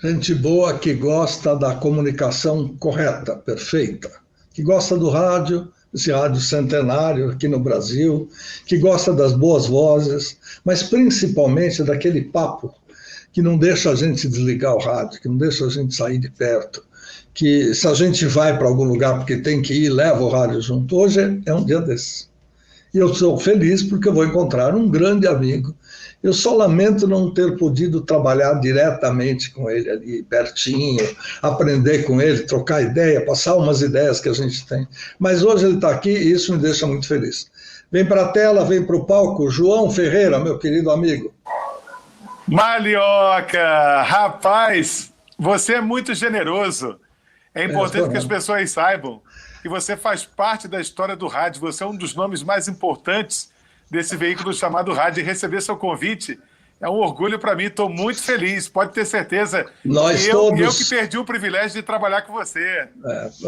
Gente boa que gosta da comunicação correta, perfeita, que gosta do rádio, esse rádio centenário aqui no Brasil, que gosta das boas vozes, mas principalmente daquele papo que não deixa a gente desligar o rádio, que não deixa a gente sair de perto, que se a gente vai para algum lugar porque tem que ir, leva o rádio junto. Hoje é um dia desses. E eu sou feliz porque eu vou encontrar um grande amigo. Eu só lamento não ter podido trabalhar diretamente com ele ali, pertinho, aprender com ele, trocar ideia, passar umas ideias que a gente tem. Mas hoje ele está aqui e isso me deixa muito feliz. Vem para a tela, vem para o palco, João Ferreira, meu querido amigo. Malioca, rapaz, você é muito generoso. É importante que as pessoas saibam que você faz parte da história do rádio. Você é um dos nomes mais importantes desse veículo chamado rádio. E receber seu convite é um orgulho para mim. Estou muito feliz. Pode ter certeza Nós que todos... eu que perdi o privilégio de trabalhar com você.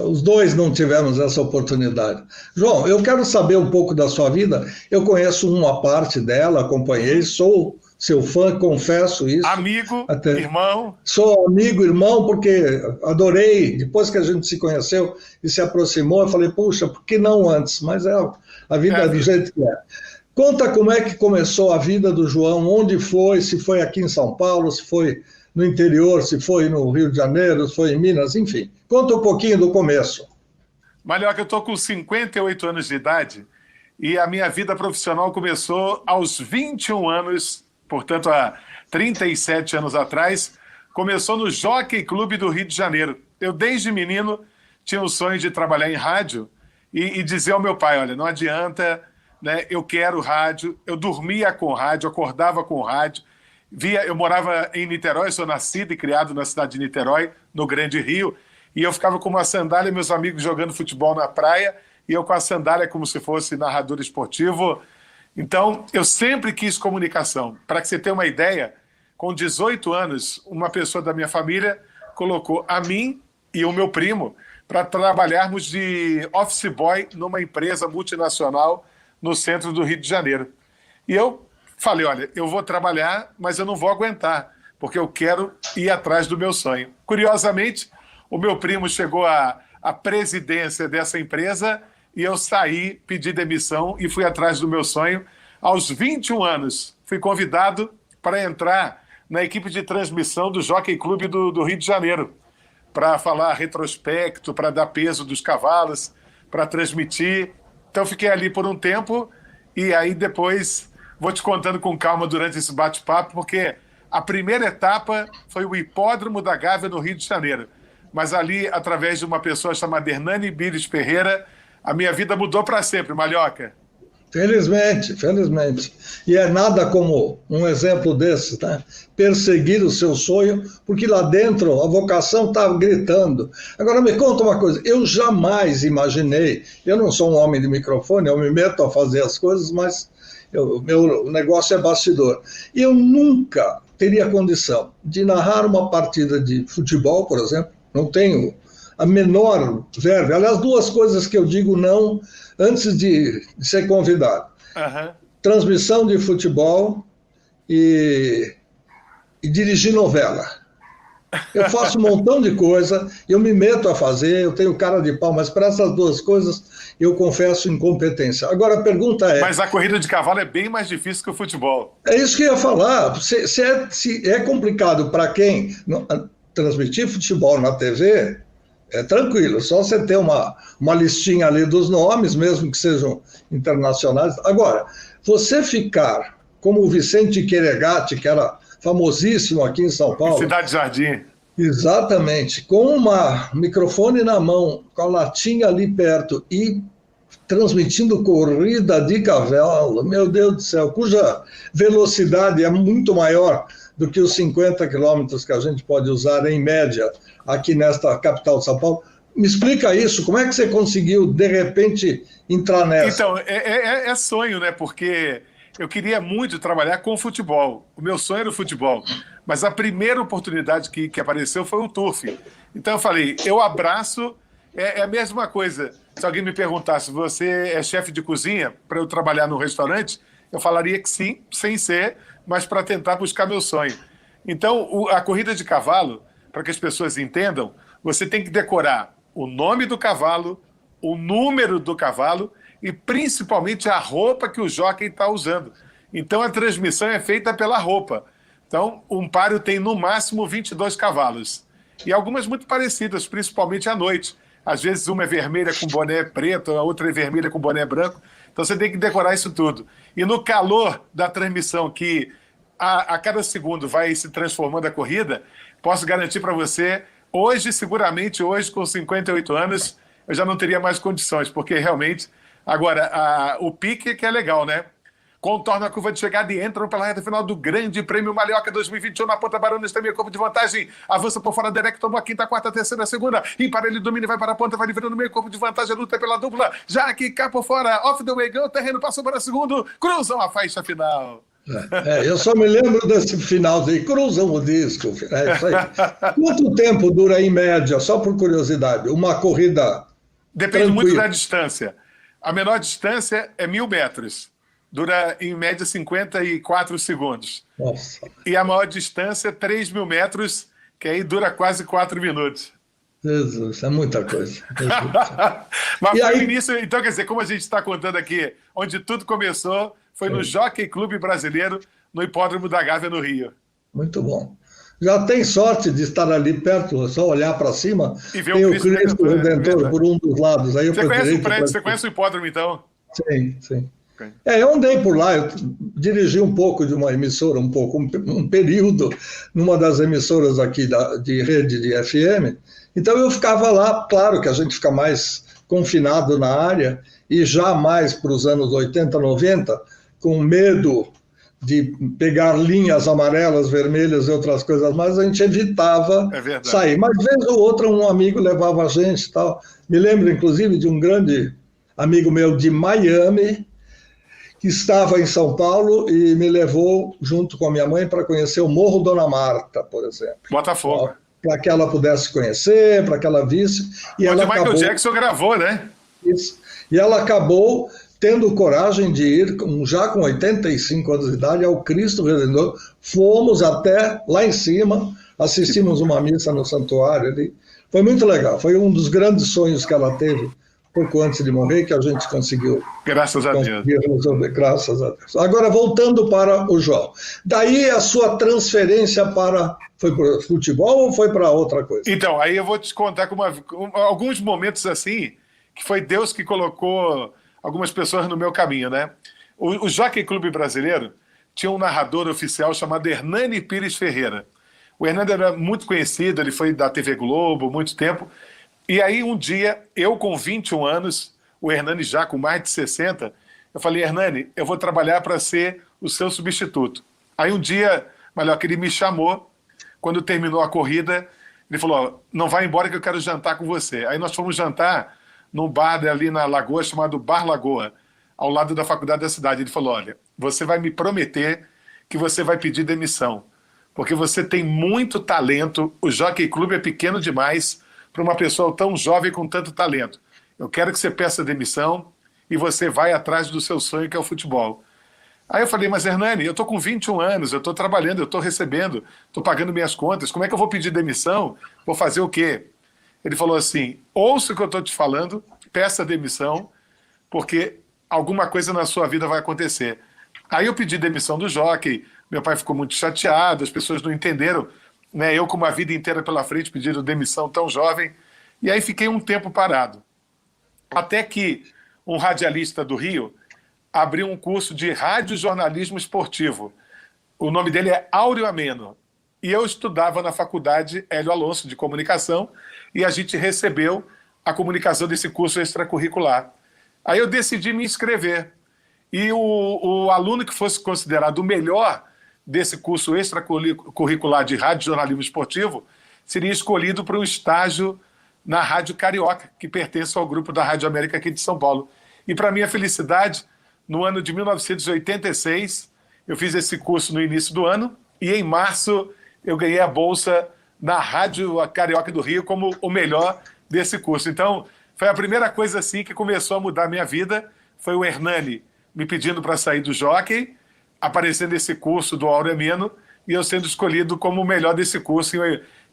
Os dois não tivemos essa oportunidade. João, eu quero saber um pouco da sua vida. Eu conheço uma parte dela, acompanhei, sou seu fã, confesso isso. Amigo, irmão. Sou amigo, irmão, porque adorei. Depois que a gente se conheceu e se aproximou, eu falei, puxa, por que não antes? Mas a vida é do jeito que é. Conta como é que começou a vida do João, onde foi, se foi aqui em São Paulo, se foi no interior, se foi no Rio de Janeiro, se foi em Minas, enfim. Conta um pouquinho do começo. Malioca, eu estou com 58 anos de idade e a minha vida profissional começou aos 21 anos, portanto, há 37 anos atrás, começou no Jockey Clube do Rio de Janeiro. Eu, desde menino, tinha o sonho de trabalhar em rádio e dizer ao meu pai, olha, não adianta, né, eu quero rádio. Eu dormia com rádio, acordava com rádio. Eu morava em Niterói, sou nascido e criado na cidade de Niterói, no Grande Rio, e eu ficava com uma sandália, meus amigos jogando futebol na praia, e eu com a sandália como se fosse narrador esportivo. Então, eu sempre quis comunicação. Para que você tenha uma ideia, com 18 anos, uma pessoa da minha família colocou a mim e o meu primo para trabalharmos de office boy numa empresa multinacional no centro do Rio de Janeiro. E eu falei, olha, eu vou trabalhar, mas eu não vou aguentar, porque eu quero ir atrás do meu sonho. Curiosamente, o meu primo chegou à presidência dessa empresa e eu saí, pedi demissão e fui atrás do meu sonho. Aos 21 anos, fui convidado para entrar na equipe de transmissão do Jockey Clube do Rio de Janeiro, para falar retrospecto, para dar peso dos cavalos, para transmitir. Então, fiquei ali por um tempo e aí depois vou te contando com calma durante esse bate-papo, porque a primeira etapa foi o Hipódromo da Gávea, no Rio de Janeiro. Mas ali, através de uma pessoa chamada Hernani Bires Ferreira, a minha vida mudou para sempre, Malioca. Felizmente, felizmente. E é nada como um exemplo desse, né? Perseguir o seu sonho, porque lá dentro a vocação está gritando. Agora me conta uma coisa, eu jamais imaginei, eu não sou um homem de microfone, eu me meto a fazer as coisas, mas meu negócio é bastidor. E eu nunca teria condição de narrar uma partida de futebol, por exemplo, não tenho a menor verve. Aliás, duas coisas que eu digo não antes de ser convidado. Transmissão de futebol e dirigir novela. Eu faço um montão de coisa, eu me meto a fazer, eu tenho cara de pau, mas para essas duas coisas eu confesso incompetência. Agora a pergunta é... Mas a corrida de cavalo é bem mais difícil que o futebol. É isso que eu ia falar. Se é complicado para quem transmitir futebol na TV... É tranquilo, só você ter uma listinha ali dos nomes, mesmo que sejam internacionais. Agora, você ficar como o Vicente Queregati, que era famosíssimo aqui em São Paulo. Cidade Jardim. Exatamente, com um microfone na mão, com a latinha ali perto e transmitindo corrida de cavalo, meu Deus do céu, cuja velocidade é muito maior do que os 50 quilômetros que a gente pode usar em média aqui nesta capital de São Paulo. Me explica isso, como é que você conseguiu, de repente, entrar nessa? Então, é sonho, né? Porque eu queria muito trabalhar com futebol. O meu sonho era o futebol. Mas a primeira oportunidade que apareceu foi o turf. Então eu falei, eu abraço, é a mesma coisa. Se alguém me perguntasse, você é chefe de cozinha para eu trabalhar no restaurante? Eu falaria que sim, sem ser, mas para tentar buscar meu sonho. Então, a corrida de cavalo para que as pessoas entendam, você tem que decorar o nome do cavalo, o número do cavalo e principalmente a roupa que o jockey está usando. Então a transmissão é feita pela roupa. Então um páreo tem no máximo 22 cavalos. E algumas muito parecidas, principalmente à noite. Às vezes uma é vermelha com boné preto, a outra é vermelha com boné branco. Então você tem que decorar isso tudo. E no calor da transmissão, que a cada segundo vai se transformando a corrida, posso garantir para você, hoje, seguramente hoje, com 58 anos, eu já não teria mais condições, porque realmente... Agora, o pique que é legal, né? Contorna a curva de chegada e entram pela reta final do Grande Prêmio Mallorca 2021. Na ponta, Barões tem meio campo de vantagem. Avança por fora, Derek tomou a quinta, quarta, terceira, segunda. Impara, ele domina e vai para a ponta, vai livrando meio campo de vantagem. Luta pela dupla. Já que cá por fora, off the way, ganhou o terreno, passou para segundo. Cruzam a faixa final. Eu só me lembro desse final de cruzam o disco. É isso aí. Quanto tempo dura, em média, só por curiosidade, uma corrida? Depende tranquila? muito da distância. A menor distância é 1.000 metros. Dura, em média, 54 segundos. Nossa. E a maior distância é 3.000 metros, que aí dura quase 4 minutos. Jesus, é muita coisa. Mas E foi aí... o início, então, quer dizer, como a gente está contando aqui, onde tudo começou, foi no Jockey Clube Brasileiro, no Hipódromo da Gávea, no Rio. Muito bom. Já tem sorte de estar ali perto, só olhar para cima, E ver tem o o Cristo Redentor por um dos lados. Aí você conhece o prédio, você conhece o hipódromo, então? Sim, sim. Okay. Eu andei por lá, eu dirigi um pouco de uma emissora, um período, numa das emissoras aqui de rede de FM. Então eu ficava lá, claro que a gente fica mais confinado na área, e já mais para os anos 80, 90, com medo de pegar linhas amarelas, vermelhas e outras coisas mais, a gente evitava sair. Mas, vez ou outra, um amigo levava a gente e tal. Me lembro, inclusive, de um grande amigo meu de Miami, que estava em São Paulo e me levou, junto com a minha mãe, para conhecer o Morro Dona Marta, por exemplo. Botafogo. Para que ela pudesse conhecer, para que ela visse. E onde ela o Michael acabou... Jackson gravou, né? Isso. E ela acabou tendo coragem de ir, já com 85 anos de idade, ao Cristo Redentor. Fomos até lá em cima, assistimos uma missa no santuário ali. Foi muito legal, foi um dos grandes sonhos que ela teve, pouco antes de morrer, que a gente conseguiu. Graças a Deus. Resolver, graças a Deus. Agora, voltando para o João. Daí a sua transferência para... Foi para o futebol ou foi para outra coisa? Então, aí eu vou te contar alguns momentos assim, que foi Deus que colocou algumas pessoas no meu caminho, né? O Jockey Clube Brasileiro tinha um narrador oficial chamado Hernani Pires Ferreira. O Hernani era muito conhecido, ele foi da TV Globo muito tempo. E aí um dia, eu com 21 anos, o Hernani já com mais de 60, eu falei, Hernani, eu vou trabalhar para ser o seu substituto. Aí um dia, Mallorca, ele me chamou, quando terminou a corrida, ele falou, não vai embora que eu quero jantar com você. Aí nós fomos jantar num bar ali na Lagoa, chamado Bar Lagoa, ao lado da faculdade da cidade. Ele falou, olha, você vai me prometer que você vai pedir demissão, porque você tem muito talento, o Jockey Clube é pequeno demais para uma pessoa tão jovem com tanto talento. Eu quero que você peça demissão e você vai atrás do seu sonho, que é o futebol. Aí eu falei, mas Hernani, eu estou com 21 anos, eu estou trabalhando, eu estou recebendo, estou pagando minhas contas, como é que eu vou pedir demissão? Vou fazer o quê? Ele falou assim, ouça o que eu estou te falando, peça demissão, porque alguma coisa na sua vida vai acontecer. Aí eu pedi demissão do jockey, meu pai ficou muito chateado, as pessoas não entenderam, né? Eu com uma vida inteira pela frente pedindo demissão tão jovem, e aí fiquei um tempo parado. Até que um radialista do Rio abriu um curso de radiojornalismo esportivo. O nome dele é Áureo Ameno. E eu estudava na faculdade Hélio Alonso de comunicação e a gente recebeu a comunicação desse curso extracurricular. Aí eu decidi me inscrever. E o aluno que fosse considerado o melhor desse curso extracurricular de radiojornalismo esportivo seria escolhido para um estágio na Rádio Carioca, que pertence ao grupo da Rádio América aqui de São Paulo. E para minha felicidade, no ano de 1986, eu fiz esse curso no início do ano e em março eu ganhei a bolsa na Rádio Carioca do Rio como o melhor desse curso. Então, foi a primeira coisa assim que começou a mudar a minha vida, foi o Hernani me pedindo para sair do jockey, aparecendo esse curso do Áureo Ameno e eu sendo escolhido como o melhor desse curso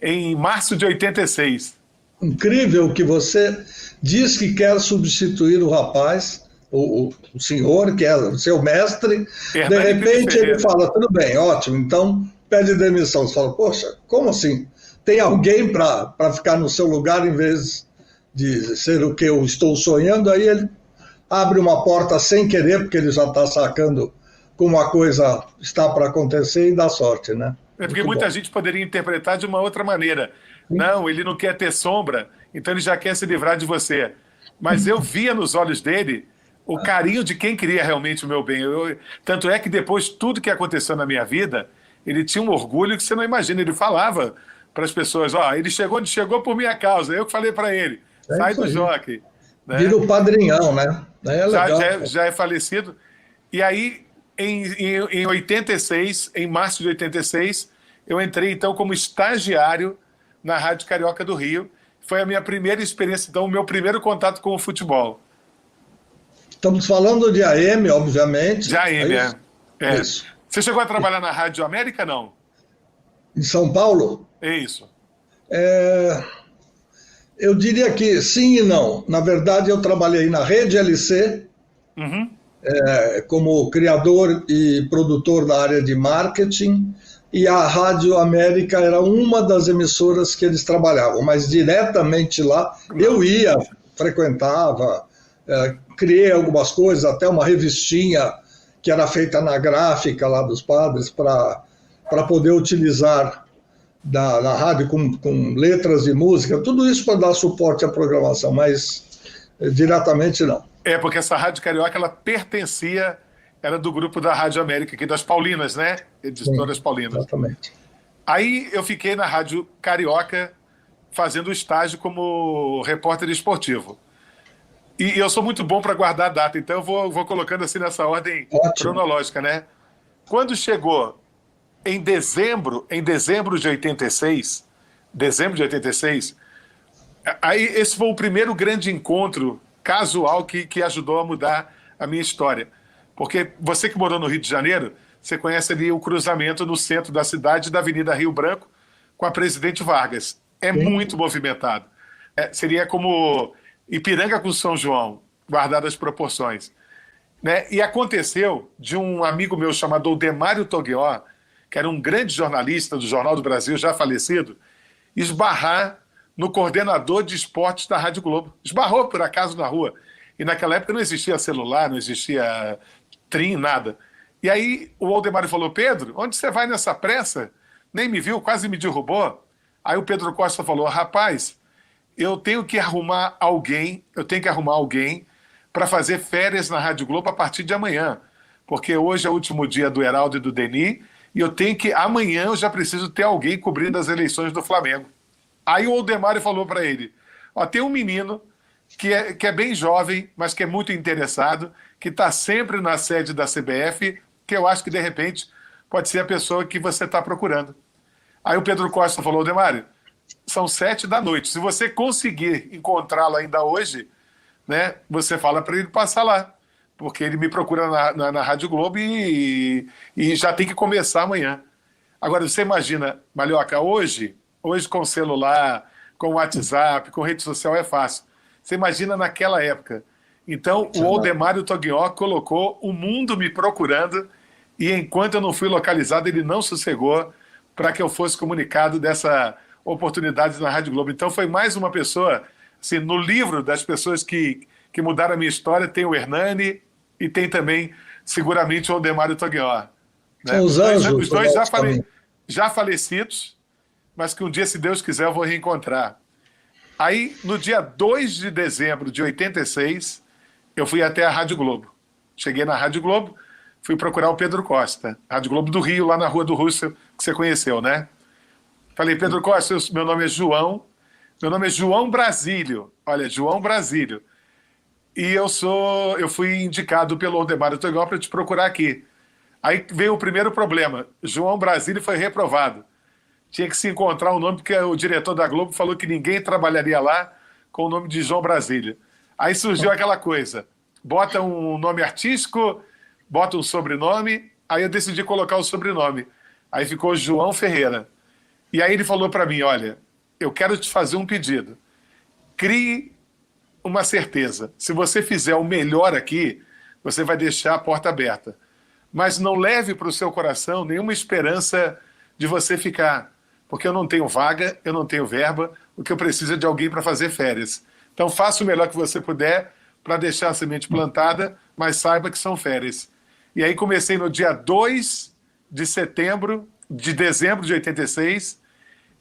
em março de 86. Incrível que você diz que quer substituir o rapaz, o senhor, que é o seu mestre, de Hernani repente ele Ferreira. fala, tudo bem, ótimo, então pede demissão. Você fala, poxa, como assim? Tem alguém para ficar no seu lugar em vez de ser o que eu estou sonhando? Aí ele abre uma porta sem querer, porque ele já está sacando como a coisa está para acontecer e dá sorte, né? É porque Muito muita bom. gente poderia interpretar de uma outra maneira. Não, ele não quer ter sombra, então ele já quer se livrar de você. Mas eu via nos olhos dele o carinho de quem queria realmente o meu bem. Tanto é que depois, tudo que aconteceu na minha vida, ele tinha um orgulho que você não imagina. Ele falava para as pessoas, ó, ele chegou por minha causa. Eu que falei para ele, É sai isso do aí. jockey. Vira Né? o padrinhão, né? É legal. Já é falecido. E aí, em 86, em março de 86, eu entrei então como estagiário na Rádio Carioca do Rio. Foi a minha primeira experiência, então, o meu primeiro contato com o futebol. Estamos falando de AM, obviamente. De AM, É isso? é. Isso. Você chegou a trabalhar na Rádio América, não? Em São Paulo, É isso. eu diria que sim e não. Na verdade, eu trabalhei na Rede LC, Uhum. como criador e produtor da área de marketing, e a Rádio América era uma das emissoras que eles trabalhavam, mas diretamente lá eu ia, frequentava, criei algumas coisas, até uma revistinha que era feita na gráfica lá dos padres para poder utilizar na rádio com letras de música, tudo isso para dar suporte à programação, mas diretamente não. É, porque essa Rádio Carioca, ela pertencia, era do grupo da Rádio América, aqui das Paulinas, né? Sim, Editoras Paulinas. exatamente. Aí eu fiquei na Rádio Carioca fazendo estágio como repórter esportivo. E eu sou muito bom para guardar a data, então eu vou colocando assim nessa ordem Ótimo. cronológica, né? Quando chegou em dezembro de 86, aí esse foi o primeiro grande encontro casual que ajudou a mudar a minha história. Porque você que morou no Rio de Janeiro, você conhece ali o cruzamento no centro da cidade da Avenida Rio Branco com a Presidente Vargas. É Sim. muito movimentado. Seria como Ipiranga com São João, guardadas as proporções. Né? E aconteceu de um amigo meu chamado Demário Toguió, que era um grande jornalista do Jornal do Brasil, já falecido, esbarrar no coordenador de esportes da Rádio Globo. Esbarrou, por acaso, na rua. E naquela época não existia celular, não existia trim, nada. E aí o Aldemário falou, Pedro, onde você vai nessa pressa? Nem me viu, quase me derrubou. Aí o Pedro Costa falou, rapaz, eu tenho que arrumar alguém para fazer férias na Rádio Globo a partir de amanhã, porque hoje é o último dia do Heraldo e do Denis, e amanhã eu já preciso ter alguém cobrindo as eleições do Flamengo. Aí o Aldemário falou para ele, ó, tem um menino que é bem jovem, mas que é muito interessado, que está sempre na sede da CBF, que eu acho que, de repente, pode ser a pessoa que você está procurando. Aí o Pedro Costa falou, Aldemário, são 7 da noite. Se você conseguir encontrá-lo ainda hoje, né, você fala para ele passar lá, porque ele me procura na Rádio Globo e já tem que começar amanhã. Agora, você imagina, Malhoca, hoje com celular, com WhatsApp, com rede social é fácil. Você imagina naquela época. Então, o Aldemário Toguió colocou o mundo me procurando e enquanto eu não fui localizado, ele não sossegou para que eu fosse comunicado dessa oportunidade na Rádio Globo. Então, foi mais uma pessoa, assim, no livro das pessoas que mudaram a minha história, tem o Hernani e tem também, seguramente, o Aldemário Toguió. Né? São os anjos. Os dois já falecidos, mas que um dia, se Deus quiser, eu vou reencontrar. Aí, no dia 2 de dezembro de 86, eu fui até a Rádio Globo. Cheguei na Rádio Globo, fui procurar o Pedro Costa, Rádio Globo do Rio, lá na Rua do Russell, que você conheceu, né? Falei, Pedro Costa, meu nome é João Brasílio. Olha, João Brasílio. E eu fui indicado pelo Aldemário Toguió para te procurar aqui. Aí veio o primeiro problema. João Brasílio foi reprovado. Tinha que se encontrar um nome, porque o diretor da Globo falou que ninguém trabalharia lá com o nome de João Brasília. Aí surgiu aquela coisa, bota um nome artístico, bota um sobrenome, aí eu decidi colocar o sobrenome. Aí ficou João Ferreira. E aí ele falou para mim, olha, eu quero te fazer um pedido. Crie uma certeza. Se você fizer o melhor aqui, você vai deixar a porta aberta. Mas não leve para o seu coração nenhuma esperança de você ficar. Porque eu não tenho vaga, eu não tenho verba, o que eu preciso é de alguém para fazer férias. Então faça o melhor que você puder para deixar a semente plantada, mas saiba que são férias. E aí comecei no dia 2 de dezembro de 86,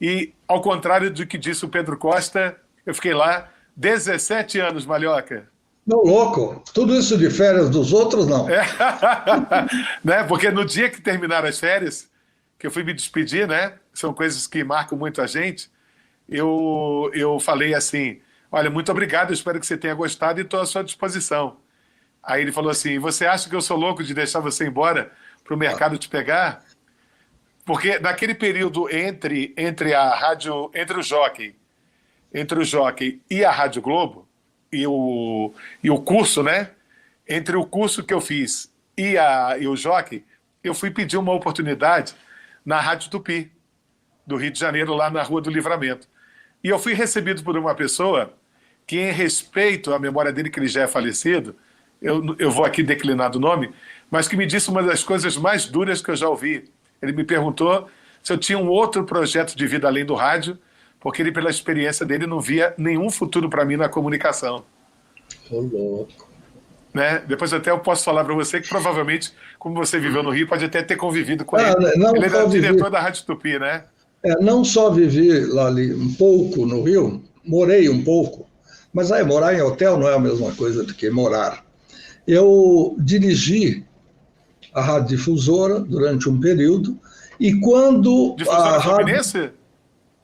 e ao contrário do que disse o Pedro Costa, eu fiquei lá 17 anos, Malhoca. Não, louco. Tudo isso de férias dos outros, não. Né? Porque no dia que terminaram as férias, que eu fui me despedir, né? São coisas que marcam muito a gente, eu falei assim, olha, muito obrigado, eu espero que você tenha gostado e estou à sua disposição. Aí ele falou assim, você acha que eu sou louco de deixar você embora para o mercado te pegar? Porque naquele período entre o Jockey e a Rádio Globo, e o curso, né? Entre o curso que eu fiz e o Jockey, eu fui pedir uma oportunidade na Rádio Tupi, do Rio de Janeiro, lá na Rua do Livramento. E eu fui recebido por uma pessoa que, em respeito à memória dele, que ele já é falecido, eu vou aqui declinar do nome, mas que me disse uma das coisas mais duras que eu já ouvi. Ele me perguntou se eu tinha um outro projeto de vida além do rádio, porque ele, pela experiência dele, não via nenhum futuro para mim na comunicação. Tô louco. Né? Depois até eu posso falar para você que provavelmente, como você viveu no Rio, pode até ter convivido com ele. Ele era o diretor da Rádio Tupi, né? Não só vivi lá ali um pouco no Rio, morei um pouco, mas aí morar em hotel não é a mesma coisa do que morar. Eu dirigi a Rádio Difusora durante um período, e quando Difusora Fluminense?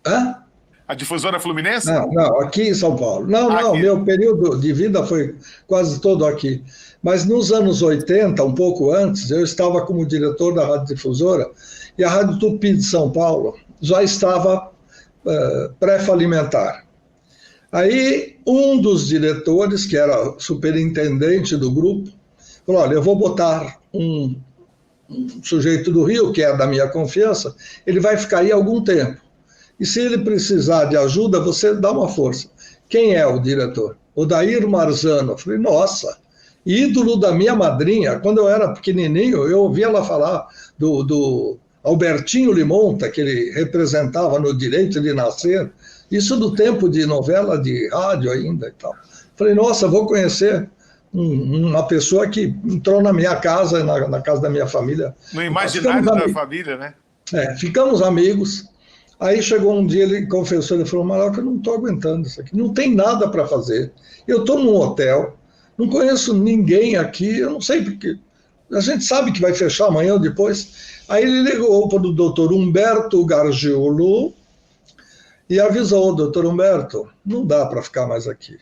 Hã? A Difusora Fluminense? Não, aqui em São Paulo. Não, meu período de vida foi quase todo aqui. Mas nos anos 80, um pouco antes, eu estava como diretor da Rádio Difusora, e a Rádio Tupi de São Paulo já estava pré-falimentar. Aí um dos diretores, que era superintendente do grupo, falou, olha, eu vou botar um sujeito do Rio, que é da minha confiança, ele vai ficar aí algum tempo. E se ele precisar de ajuda, você dá uma força. Quem é o diretor? Odair Marzano. Eu falei, nossa, ídolo da minha madrinha. Quando eu era pequenininho, eu ouvia ela falar do Albertinho Limonta, que ele representava no Direito de Nascer. Isso do tempo de novela de rádio ainda e tal. Falei, nossa, vou conhecer uma pessoa que entrou na minha casa, na casa da minha família. No imaginário da família, né? Ficamos amigos. Aí chegou um dia, ele confessou, ele falou, Malhoca, eu não estou aguentando isso aqui, não tem nada para fazer. Eu estou num hotel, não conheço ninguém aqui, eu não sei porque. A gente sabe que vai fechar amanhã ou depois. Aí ele ligou para o doutor Humberto Gargiulo e avisou, doutor Humberto, não dá para ficar mais aqui.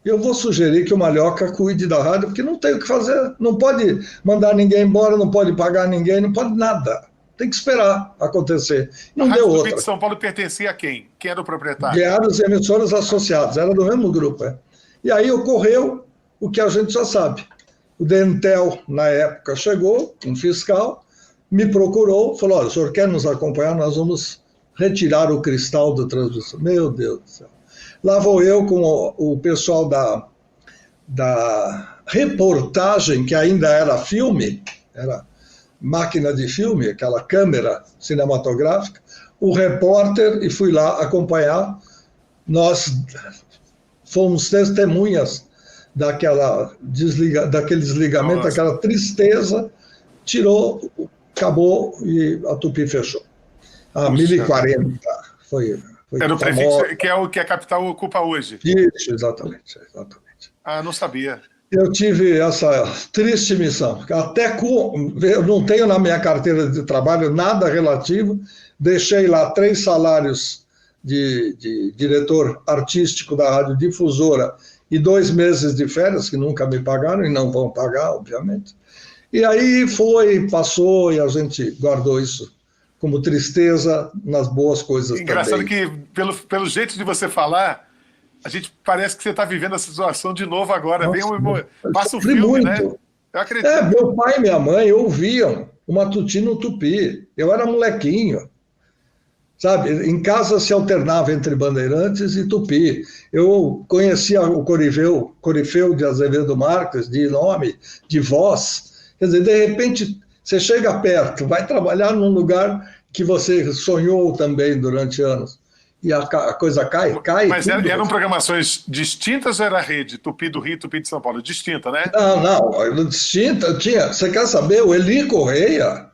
Eu vou sugerir que o Malhoca cuide da rádio, porque não tem o que fazer, não pode mandar ninguém embora, não pode pagar ninguém, não pode nada. Tem que esperar acontecer. Não deu outra. A Rádio Tupi de São Paulo pertencia a quem? Quem era o proprietário? Diários e emissoras associados, era do mesmo grupo. E aí ocorreu o que a gente já sabe. O Dentel, na época, chegou, um fiscal, me procurou, falou, olha, o senhor quer nos acompanhar? Nós vamos retirar o cristal do transmissor. Meu Deus do céu. Lá vou eu com o pessoal da reportagem, que ainda era filme, era máquina de filme, aquela câmera cinematográfica, o repórter, e fui lá acompanhar. Nós fomos testemunhas daquele desligamento, Nossa. Daquela tristeza, tirou, acabou e a Tupi fechou. A 1040 foi era o prefixo, que é o que a capital ocupa hoje. Isso, exatamente. Ah, não sabia. Eu tive essa triste missão. Eu não tenho na minha carteira de trabalho nada relativo. Deixei lá 3 salários de diretor artístico da Rádio Difusora e 2 meses de férias, que nunca me pagaram e não vão pagar, obviamente. E aí passou e a gente guardou isso como tristeza nas boas coisas. Engraçado também. Que, pelo jeito de você falar, a gente parece que você está vivendo essa situação de novo agora. Passa um filme, muito. Né? Eu acredito. Meu pai e minha mãe ouviam o Matutino Tupi. Eu era molequinho. sabe? Em casa se alternava entre Bandeirantes e Tupi. Eu conhecia o Corifeu de Azevedo Marques, de nome, de voz. Quer dizer, de repente, você chega perto, vai trabalhar num lugar que você sonhou também durante anos. E a coisa cai. Mas eram programações distintas ou era a rede Tupi do Rio, Tupi de São Paulo? Distinta, né? Não, distinta. Você quer saber? O Eli Correia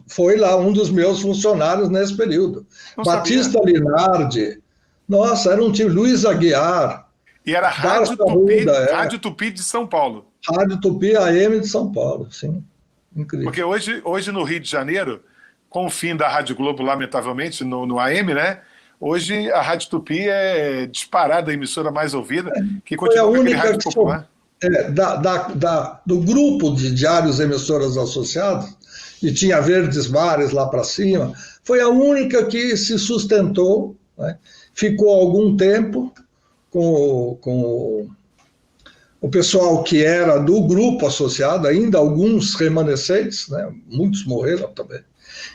foi lá um dos meus funcionários nesse período. Não Batista sabia. Linardi. Nossa, era um time. Luiz Aguiar. E era Rádio Tupi, Rádio Tupi de São Paulo. Rádio Tupi AM de São Paulo, sim. Incrível. Porque hoje no Rio de Janeiro, com o fim da Rádio Globo, lamentavelmente, no AM, né? Hoje a Rádio Tupi é disparada a emissora mais ouvida, que continua com aquele rádio popular. Do grupo de diários emissoras associadas, e tinha Verdes Mares lá para cima, foi a única que se sustentou, né? Ficou algum tempo com o pessoal que era do grupo associado, ainda alguns remanescentes, né? Muitos morreram também.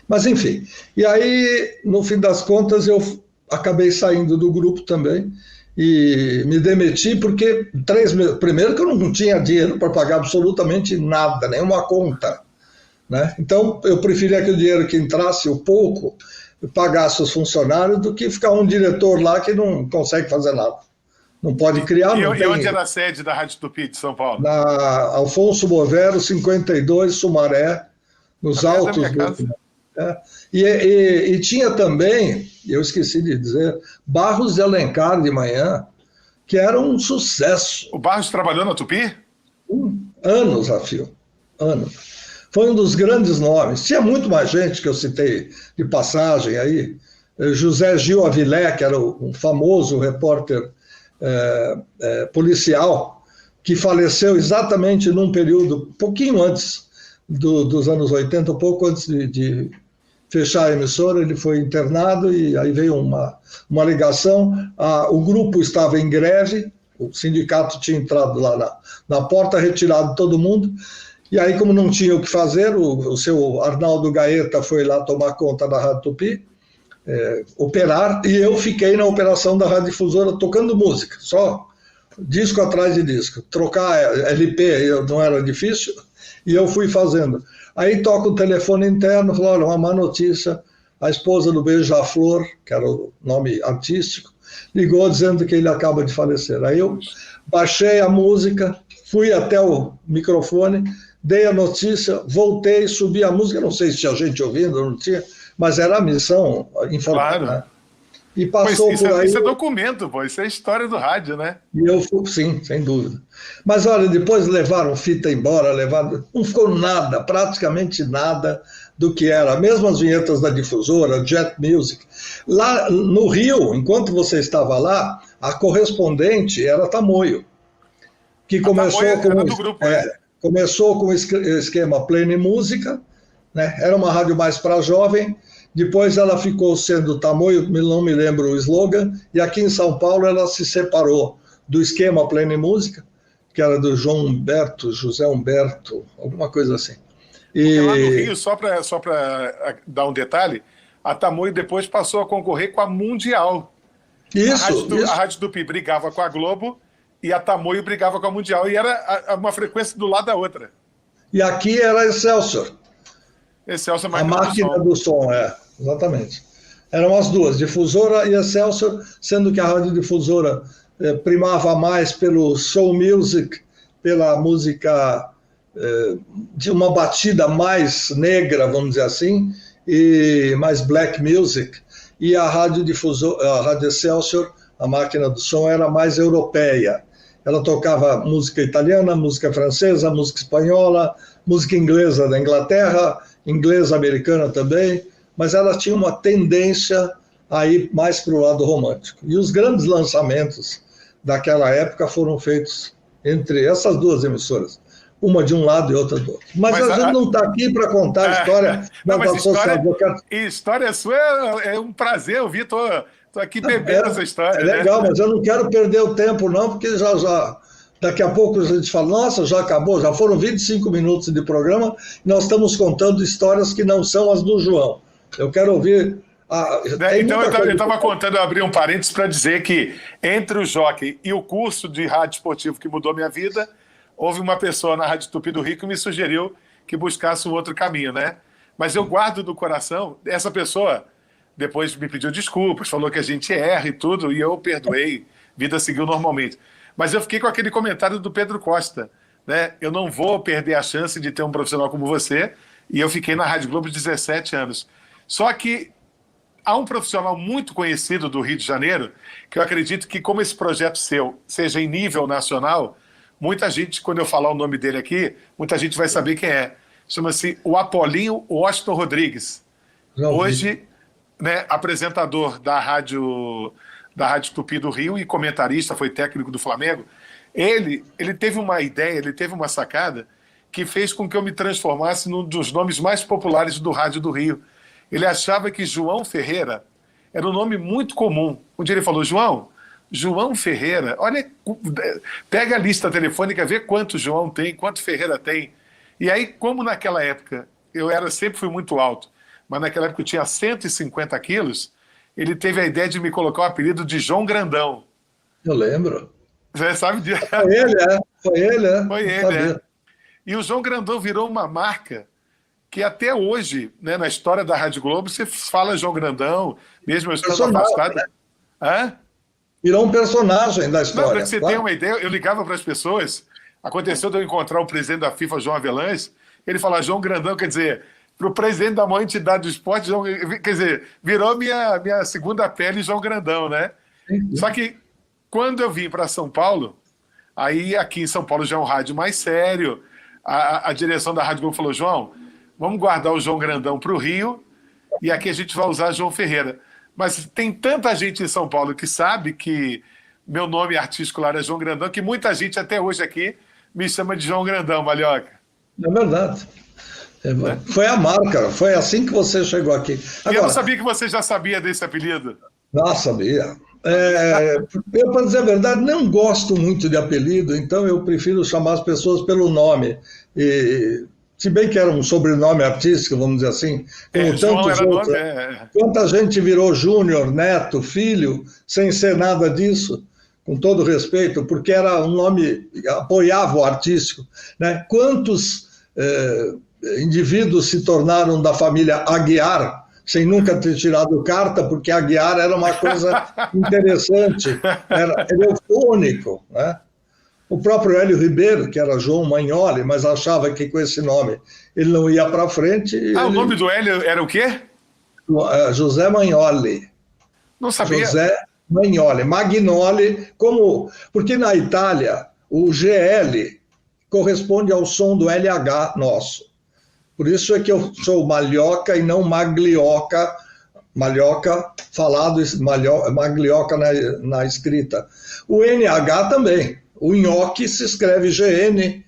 Mas, enfim, e aí, no fim das contas, eu acabei saindo do grupo também e me demiti porque, primeiro que eu não tinha dinheiro para pagar absolutamente nada, nenhuma conta, né? Então, eu preferia que o dinheiro que entrasse, o pouco, pagasse os funcionários do que ficar um diretor lá que não consegue fazer nada. Não pode criar... E onde era a sede da Rádio Tupi de São Paulo? Na Alfonso Bovero, 52, Sumaré, nos altos... E tinha também, eu esqueci de dizer, Barros de Alencar de manhã, que era um sucesso. O Barros trabalhou na Tupi? Anos a fio, anos. Foi um dos grandes nomes. Tinha muito mais gente que eu citei de passagem aí. José Gil Avilé, que era um famoso repórter policial, que faleceu exatamente num período, pouquinho antes dos anos 80, um pouco antes de fechar a emissora, ele foi internado e aí veio uma ligação. O grupo estava em greve, o sindicato tinha entrado lá na porta, retirado todo mundo, e aí, como não tinha o que fazer, o seu Arnaldo Gaeta foi lá tomar conta da Rádio Tupi, operar, e eu fiquei na operação da Rádio Difusora tocando música, só disco atrás de disco. Trocar LP não era difícil, e eu fui fazendo. Aí toca o telefone interno, fala, olha, uma má notícia, a esposa do Beija-Flor, que era o nome artístico, ligou dizendo que ele acaba de falecer. Aí eu baixei a música, fui até o microfone, dei a notícia, voltei, subi a música, não sei se tinha gente ouvindo, não tinha, mas era a missão informar. Claro. Né? E passou por aí... Isso é documento, pô, isso é história do rádio, né? E eu fui, sim, sem dúvida. Mas olha, depois levaram fita embora, não ficou nada, praticamente nada do que era. Mesmo as vinhetas da Difusora, Jet Music. Lá no Rio, enquanto você estava lá, a correspondente era Tamoio, que começou começou com o esquema Play Música, né? Era uma rádio mais para jovem. Depois ela ficou sendo Tamoio, não me lembro o slogan, e aqui em São Paulo ela se separou do esquema Play Música, que era do José Humberto, alguma coisa assim. Porque lá no Rio, só para dar um detalhe, a Tamoio depois passou a concorrer com a Mundial. A Rádio Tupi brigava com a Globo e a Tamoio brigava com a Mundial, e era uma frequência do lado da outra. E aqui era Excelsior. Excelsior, a máquina do som, exatamente. Eram as duas, Difusora e Excelsior, sendo que a Rádio Difusora primava mais pelo soul music, pela música de uma batida mais negra, vamos dizer assim, e mais black music, e a Rádio Excelsior, a máquina do som, era mais europeia. Ela tocava música italiana, música francesa, música espanhola, música inglesa da Inglaterra, inglesa americana também, mas ela tinha uma tendência a ir mais para o lado romântico. E os grandes lançamentos daquela época foram feitos entre essas duas emissoras, uma de um lado e outra do outro. Mas a gente não está aqui para contar a história história sua é um prazer ouvir, estou aqui bebendo essa história. É legal, né? Mas eu não quero perder o tempo não, porque já daqui a pouco a gente fala, nossa, já acabou, já foram 25 minutos de programa, e nós estamos contando histórias que não são as do João. Eu quero ouvir Então, eu estava contando, eu abri um parênteses para dizer que entre o Jockey e o curso de rádio esportivo que mudou minha vida, houve uma pessoa na Rádio Tupi do Rio que me sugeriu que buscasse um outro caminho, né? Mas eu guardo do coração, essa pessoa depois me pediu desculpas, falou que a gente erra e tudo, e eu perdoei, vida seguiu normalmente. Mas eu fiquei com aquele comentário do Pedro Costa, né? Eu não vou perder a chance de ter um profissional como você, e eu fiquei na Rádio Globo 17 anos. Só que há um profissional muito conhecido do Rio de Janeiro, que eu acredito que, como esse projeto seu seja em nível nacional, muita gente, quando eu falar o nome dele aqui, muita gente vai saber quem é. Chama-se o Apolinho Washington Rodrigues. Hoje, né, apresentador da Rádio Tupi do Rio e comentarista, foi técnico do Flamengo. Ele teve uma ideia, ele teve uma sacada que fez com que eu me transformasse num dos nomes mais populares do rádio do Rio. Ele achava que João Ferreira era um nome muito comum. Um dia ele falou, João Ferreira, olha, pega a lista telefônica, vê quanto João tem, quanto Ferreira tem. E aí, como naquela época eu sempre fui muito alto, mas naquela época eu tinha 150 quilos, ele teve a ideia de me colocar o apelido de João Grandão. Eu lembro. Você sabe disso? Foi ele, é. Foi ele, é. E o João Grandão virou uma marca que até hoje, né, na história da Rádio Globo, você fala João Grandão, mesmo eu estando afastado. Né? Hã? Virou um personagem da história. Para você ter uma ideia, eu ligava para as pessoas, aconteceu de eu encontrar o presidente da FIFA, João Avelange, ele falava João Grandão, quer dizer, para o presidente da maior entidade do esporte, quer dizer, virou minha segunda pele João Grandão, né? Sim. Só que quando eu vim para São Paulo, aí aqui em São Paulo já é um rádio mais sério, a direção da Rádio Globo falou, João, vamos guardar o João Grandão para o Rio e aqui a gente vai usar João Ferreira. Mas tem tanta gente em São Paulo que sabe que meu nome artístico lá é João Grandão, que muita gente até hoje aqui me chama de João Grandão, Malhoca. É verdade. Foi a marca, foi assim que você chegou aqui. Agora, eu não sabia que você já sabia desse apelido. Não, sabia. Eu, para dizer a verdade, não gosto muito de apelido, então eu prefiro chamar as pessoas pelo nome. Se bem que era um sobrenome artístico, vamos dizer assim, como tantos outros. Quanta gente virou Júnior, Neto, Filho, sem ser nada disso, com todo respeito, porque era um nome, apoiava o artístico. Né? Quantos indivíduos se tornaram da família Aguiar, sem nunca ter tirado carta, porque Aguiar era uma coisa interessante, era eufônico, né? O próprio Hélio Ribeiro, que era João Magnoli, mas achava que com esse nome ele não ia para frente. O nome do Hélio era o quê? José Magnoli. Não sabia. José Magnoli. Magnoli, porque na Itália o GL corresponde ao som do LH nosso. Por isso é que eu sou Malhoca e não Maglioca. Malhoca falado, Maglioca na escrita. O NH também. O nhoque se escreve G-N-O-C-C-I-A.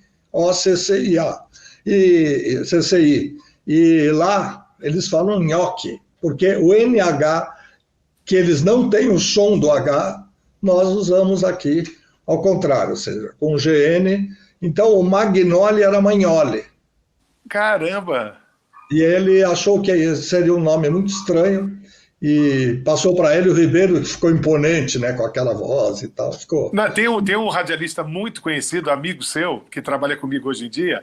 CCI. E lá eles falam nhoque, porque o NH, que eles não têm o som do H, nós usamos aqui ao contrário, ou seja, com GN. Então o Magnoli era Magnoli. Caramba! E ele achou que seria um nome muito estranho e passou para Hélio Ribeiro, que ficou imponente, né, com aquela voz e tal. Tem um radialista muito conhecido, amigo seu, que trabalha comigo hoje em dia,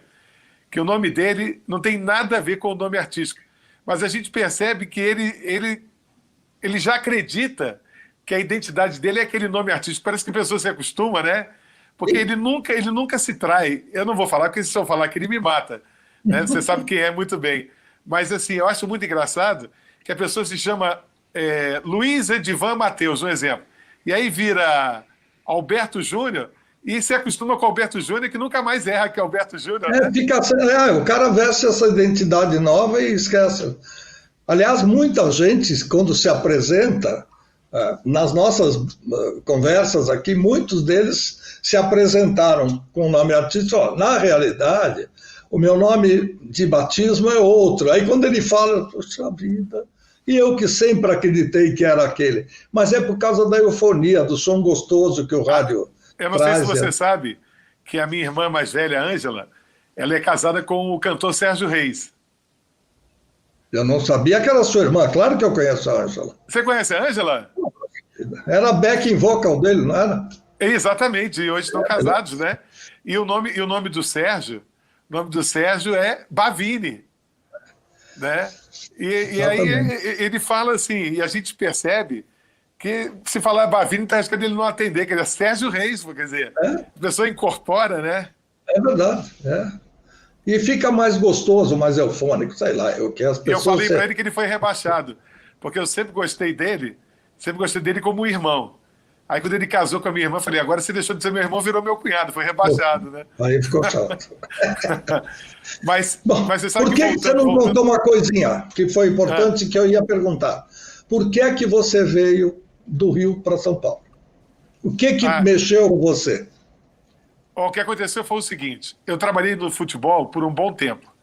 que o nome dele não tem nada a ver com o nome artístico, mas a gente percebe que ele já acredita que a identidade dele é aquele nome artístico. Parece que a pessoa se acostuma, né? Porque ele nunca se trai. Eu não vou falar, porque se eu falar que ele me mata, né? Você sabe quem é muito bem. Mas assim, eu acho muito engraçado que a pessoa se chama Luiz Edivan Mateus, um exemplo. E aí vira Alberto Júnior e se acostuma com Alberto Júnior, que nunca mais erra que Alberto Júnior. Né? O cara veste essa identidade nova e esquece. Aliás, muita gente, quando se apresenta, nas nossas conversas aqui, muitos deles se apresentaram com o nome artístico. Na realidade, o meu nome de batismo é outro. Aí quando ele fala, poxa vida... E eu que sempre acreditei que era aquele. Mas é por causa da eufonia, do som gostoso que o rádio Eu não sei se você sabe que a minha irmã mais velha, Ângela, ela é casada com o cantor Sérgio Reis. Eu não sabia que era sua irmã. Claro que eu conheço a Ângela. Você conhece a Ângela? Era backing vocal dele, não era? Exatamente, e hoje estão casados, né? E o nome do Sérgio é Bavini, né? E aí ele fala assim, e a gente percebe que se falar Bavini, tá achando que ele não atender, que ele é Sérgio Reis, quer dizer, a pessoa incorpora, né? É verdade, é. E fica mais gostoso, mais eufônico, sei lá, que as E eu pessoas... falei para ele que ele foi rebaixado, porque eu sempre gostei dele como um irmão. Aí quando ele casou com a minha irmã, eu falei, agora você deixou de ser meu irmão, virou meu cunhado, foi rebaixado, né? Aí ficou chato. mas Bom, você sabe por que você não contou uma coisinha que foi importante que eu ia perguntar? Por que é que você veio do Rio para São Paulo? O que mexeu com você? O que aconteceu foi o seguinte, eu trabalhei no futebol por um bom tempo.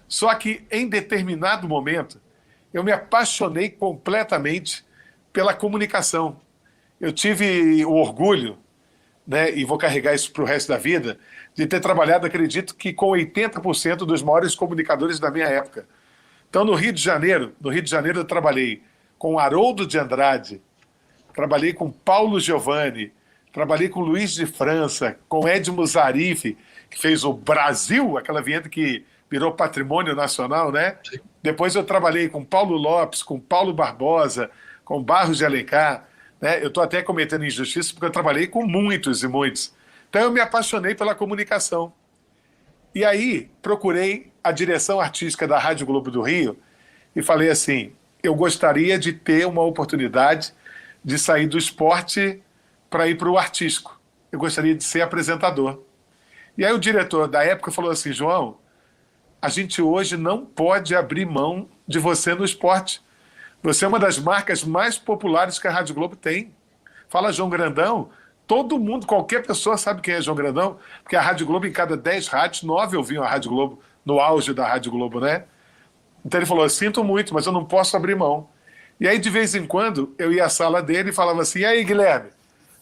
Só que em determinado momento, eu me apaixonei completamente pela comunicação. Eu tive o orgulho, né, e vou carregar isso para o resto da vida, de ter trabalhado, acredito que com 80% dos maiores comunicadores da minha época. Então, no Rio de Janeiro eu trabalhei com Haroldo de Andrade, trabalhei com Paulo Giovanni, trabalhei com Luiz de França, com Edmo Zarif, que fez o Brasil, aquela vinheta que virou patrimônio nacional, né? Depois eu trabalhei com Paulo Lopes, com Paulo Barbosa, com Barros de Alencar, né? Eu estou até cometendo injustiça porque eu trabalhei com muitos e muitos. Então eu me apaixonei pela comunicação. E aí procurei a direção artística da Rádio Globo do Rio e falei assim, eu gostaria de ter uma oportunidade de sair do esporte para ir para o artístico. Eu gostaria de ser apresentador. E aí o diretor da época falou assim, João, a gente hoje não pode abrir mão de você no esporte. Você é uma das marcas mais populares que a Rádio Globo tem. Fala João Grandão, todo mundo, qualquer pessoa sabe quem é João Grandão, porque a Rádio Globo, em cada 10 rádios, 9 ouviam a Rádio Globo, no auge da Rádio Globo, né? Então ele falou, sinto muito, mas eu não posso abrir mão. E aí, de vez em quando, eu ia à sala dele e falava assim, e aí, Guilherme,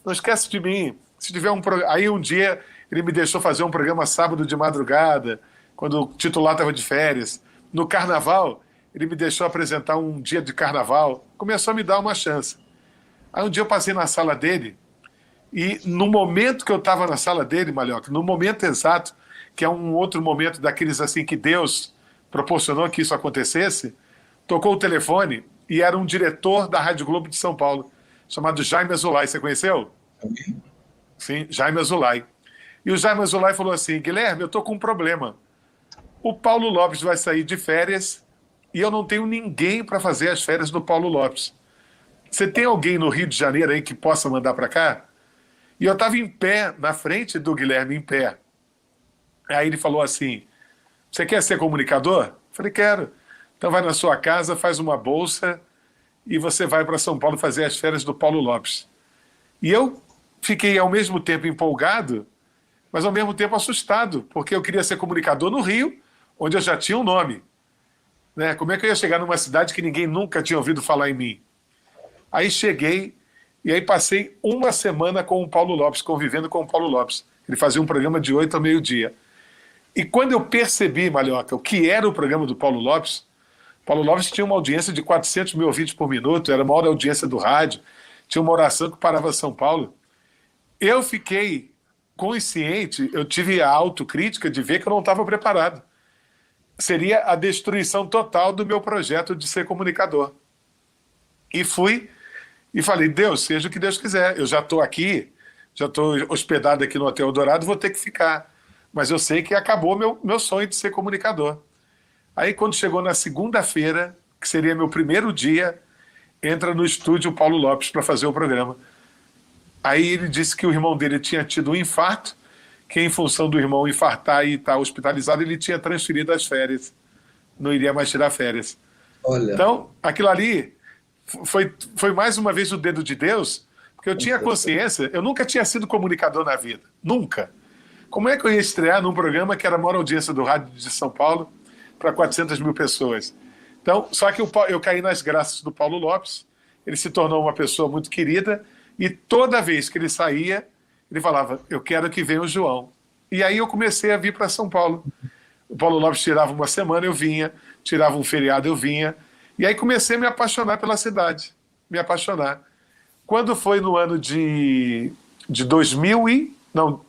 não esquece de mim, se tiver um programa... Aí um dia ele me deixou fazer um programa sábado de madrugada, quando o titular estava de férias. No carnaval, ele me deixou apresentar um dia de carnaval, começou a me dar uma chance. Aí um dia eu passei na sala dele, e no momento que eu estava na sala dele, Malhoca, no momento exato, que é um outro momento daqueles assim que Deus proporcionou que isso acontecesse, tocou o telefone e era um diretor da Rádio Globo de São Paulo, chamado Jaime Azulay. Você conheceu? Sim, Jaime Azulay. E o Jaime Azulay falou assim, Guilherme, eu estou com um problema. O Paulo Lopes vai sair de férias e eu não tenho ninguém para fazer as férias do Paulo Lopes. Você tem alguém no Rio de Janeiro aí que possa mandar para cá? E eu estava em pé, na frente do Guilherme, em pé. Aí ele falou assim, você quer ser comunicador? Eu falei, quero. Então vai na sua casa, faz uma bolsa e você vai para São Paulo fazer as férias do Paulo Lopes. E eu fiquei ao mesmo tempo empolgado, mas ao mesmo tempo assustado, porque eu queria ser comunicador no Rio, onde eu já tinha um nome. Né? Como é que eu ia chegar numa cidade que ninguém nunca tinha ouvido falar em mim? Aí cheguei, e aí passei uma semana com o Paulo Lopes, convivendo com o Paulo Lopes. Ele fazia um programa de 8 ao meio-dia. E quando eu percebi, Malhoca, o que era o programa do Paulo Lopes tinha uma audiência de 400 mil ouvintes por minuto, era a maior audiência do rádio, tinha uma oração que parava São Paulo. Eu fiquei consciente, eu tive a autocrítica de ver que eu não estava preparado. Seria a destruição total do meu projeto de ser comunicador. E fui e falei, Deus, seja o que Deus quiser, eu já estou aqui, já estou hospedado aqui no Hotel Dourado, vou ter que ficar. Mas eu sei que acabou meu sonho de ser comunicador. Aí quando chegou na segunda-feira, que seria meu primeiro dia, entra no estúdio o Paulo Lopes para fazer o programa. Aí ele disse que o irmão dele tinha tido um infarto, que em função do irmão infartar e estar hospitalizado, ele tinha transferido as férias. Não iria mais tirar férias. Olha. Então, aquilo ali foi mais uma vez o dedo de Deus, porque eu tinha consciência, eu nunca tinha sido comunicador na vida. Nunca. Como é que eu ia estrear num programa que era a maior audiência do rádio de São Paulo para 400 mil pessoas? Então, só que eu caí nas graças do Paulo Lopes, ele se tornou uma pessoa muito querida, e toda vez que ele saía, ele falava, eu quero que venha o João. E aí eu comecei a vir para São Paulo. O Paulo Lopes tirava uma semana, eu vinha, tirava um feriado, eu vinha. E aí comecei a me apaixonar pela cidade, me apaixonar. Quando foi no ano de 2000 e... Não,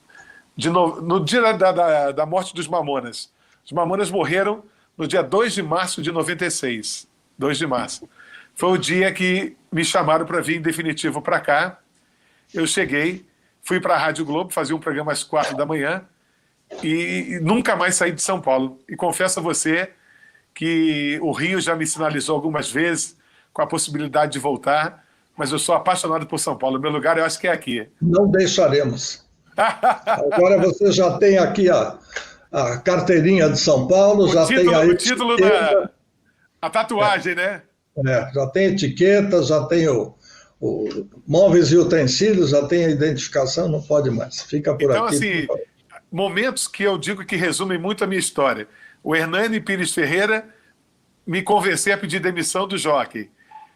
no dia da morte dos Mamonas. Os Mamonas morreram no dia 2 de março de 96. 2 de março. Foi o dia que me chamaram para vir em definitivo para cá. Eu cheguei, fui para a Rádio Globo, fazia um programa às 4 da manhã e nunca mais saí de São Paulo. E confesso a você que o Rio já me sinalizou algumas vezes com a possibilidade de voltar, mas eu sou apaixonado por São Paulo. Meu lugar eu acho que é aqui. Não deixaremos. Agora você já tem aqui a carteirinha de São Paulo, tem aí o título a tatuagem, né? Já tem etiqueta, já tem o móveis e utensílios, já tem a identificação, não pode mais. Fica por então, aqui. Então, assim, momentos que eu digo que resumem muito a minha história. O Hernani Pires Ferreira me convencer a pedir demissão do jockey.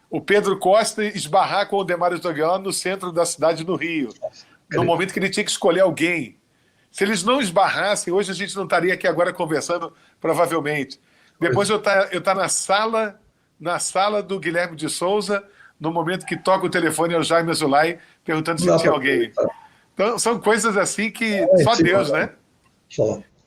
O Pedro Costa esbarrar com o Demário Togliano no centro da cidade do Rio, no momento que ele tinha que escolher alguém. Se eles não esbarrassem, hoje a gente não estaria aqui agora conversando, provavelmente. Depois eu tá na sala do Guilherme de Souza, no momento que toca o telefone ao Jaime Azulay, perguntando se tinha alguém. Então, são coisas assim que só Deus, né?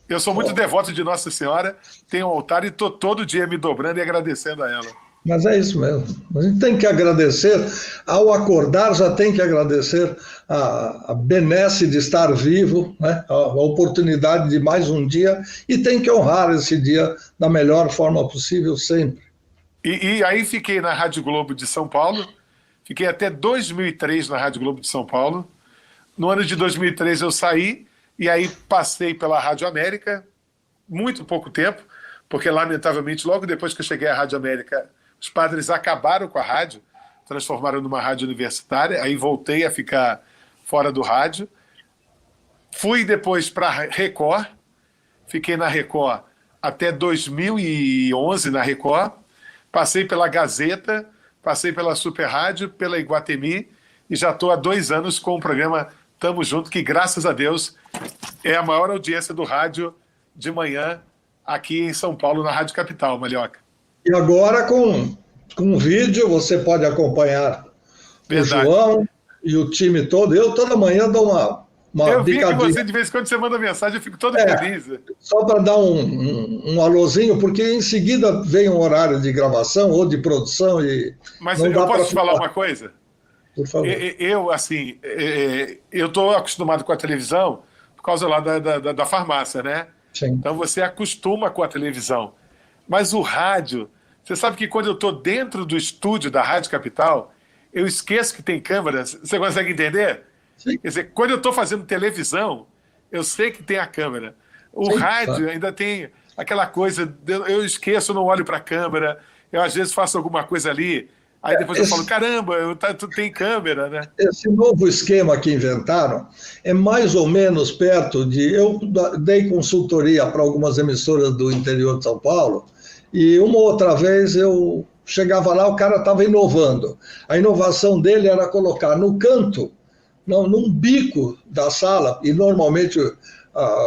Eu sou muito devoto de Nossa Senhora, tenho um altar e estou todo dia me dobrando e agradecendo a ela. Mas é isso mesmo. A gente tem que agradecer, ao acordar já tem que agradecer a benesse de estar vivo, né? A oportunidade de mais um dia, e tem que honrar esse dia da melhor forma possível sempre. E aí fiquei na Rádio Globo de São Paulo, fiquei até 2003 na Rádio Globo de São Paulo. No ano de 2003 eu saí, e aí passei pela Rádio América, muito pouco tempo, porque lamentavelmente logo depois que eu cheguei à Rádio América, os padres acabaram com a rádio, transformaram numa rádio universitária, aí voltei a ficar fora do rádio. Fui depois para a Record, fiquei na Record até 2011 na Record, passei pela Gazeta, passei pela Super Rádio, pela Iguatemi, e já estou há 2 anos com o programa Tamo Junto, que graças a Deus é a maior audiência do rádio de manhã aqui em São Paulo, na Rádio Capital, Malhoca. E agora com vídeo você pode acompanhar Verdade. O João e o time todo. Eu toda manhã dou uma eu vi picadinha. Que você, de vez em quando, você manda mensagem, eu fico todo feliz. Só para dar um alôzinho, porque em seguida vem um horário de gravação ou de produção. Mas eu posso te falar uma coisa? Por favor. Eu estou acostumado com a televisão por causa lá da farmácia, né? Sim. Então você acostuma com a televisão. Mas o rádio, você sabe que quando eu estou dentro do estúdio da Rádio Capital, eu esqueço que tem câmera. Você consegue entender? Sim. Quer dizer, quando eu estou fazendo televisão, eu sei que tem a câmera. O rádio ainda tem aquela coisa, eu esqueço, eu não olho para a câmera, eu às vezes faço alguma coisa ali, aí depois eu falo, caramba, tu tem câmera, né? Esse novo esquema que inventaram é mais ou menos perto de... Eu dei consultoria para algumas emissoras do interior de São Paulo, e uma outra vez eu chegava lá, o cara estava inovando. A inovação dele era colocar no canto, num bico da sala, e normalmente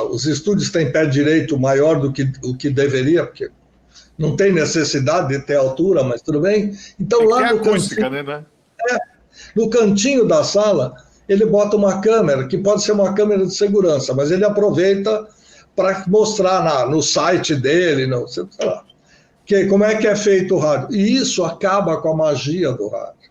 os estúdios têm pé direito maior do que o que deveria, porque não tem necessidade de ter altura, mas tudo bem. Então lá no acústica, cantinho, né? No cantinho da sala, ele bota uma câmera, que pode ser uma câmera de segurança, mas ele aproveita para mostrar no site dele, sei lá, como é que é feito o rádio. E isso acaba com a magia do rádio.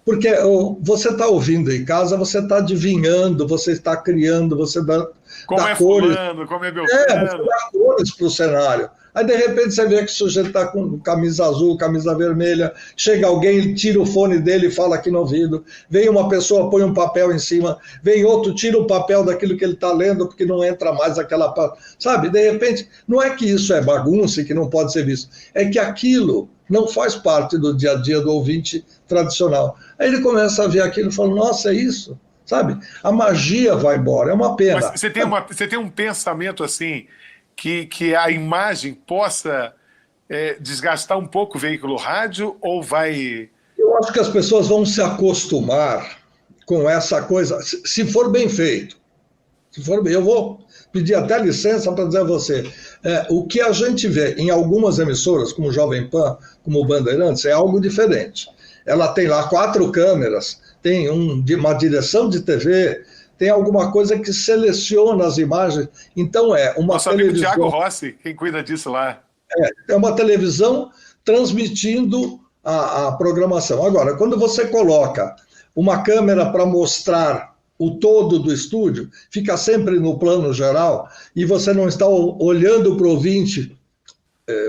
Porque você está ouvindo em casa, você está adivinhando, você está criando, você dá cores. Fulano, como é Beltrano. Você dá cores para o cenário. Aí, de repente, você vê que o sujeito está com camisa azul, camisa vermelha, chega alguém, tira o fone dele e fala aqui no ouvido, vem uma pessoa, põe um papel em cima, vem outro, tira o papel daquilo que ele está lendo, porque não entra mais aquela... Sabe, de repente, não é que isso é bagunça e que não pode ser visto, é que aquilo não faz parte do dia a dia do ouvinte tradicional. Aí ele começa a ver aquilo e fala, nossa, é isso? Sabe? A magia vai embora, é uma pena. Mas você tem um pensamento assim... Que a imagem possa desgastar um pouco o veículo rádio, ou vai... Eu acho que as pessoas vão se acostumar com essa coisa, se for bem feito. Se for, eu vou pedir até licença para dizer a você, o que a gente vê em algumas emissoras, como Jovem Pan, como Bandeirantes, é algo diferente. Ela tem lá 4 câmeras, tem uma direção de TV, tem alguma coisa que seleciona as imagens. Então é uma Nosso televisão... amigo Thiago Rossi, quem cuida disso lá. É uma televisão transmitindo a programação. Agora, quando você coloca uma câmera para mostrar o todo do estúdio, fica sempre no plano geral, e você não está olhando para o ouvinte,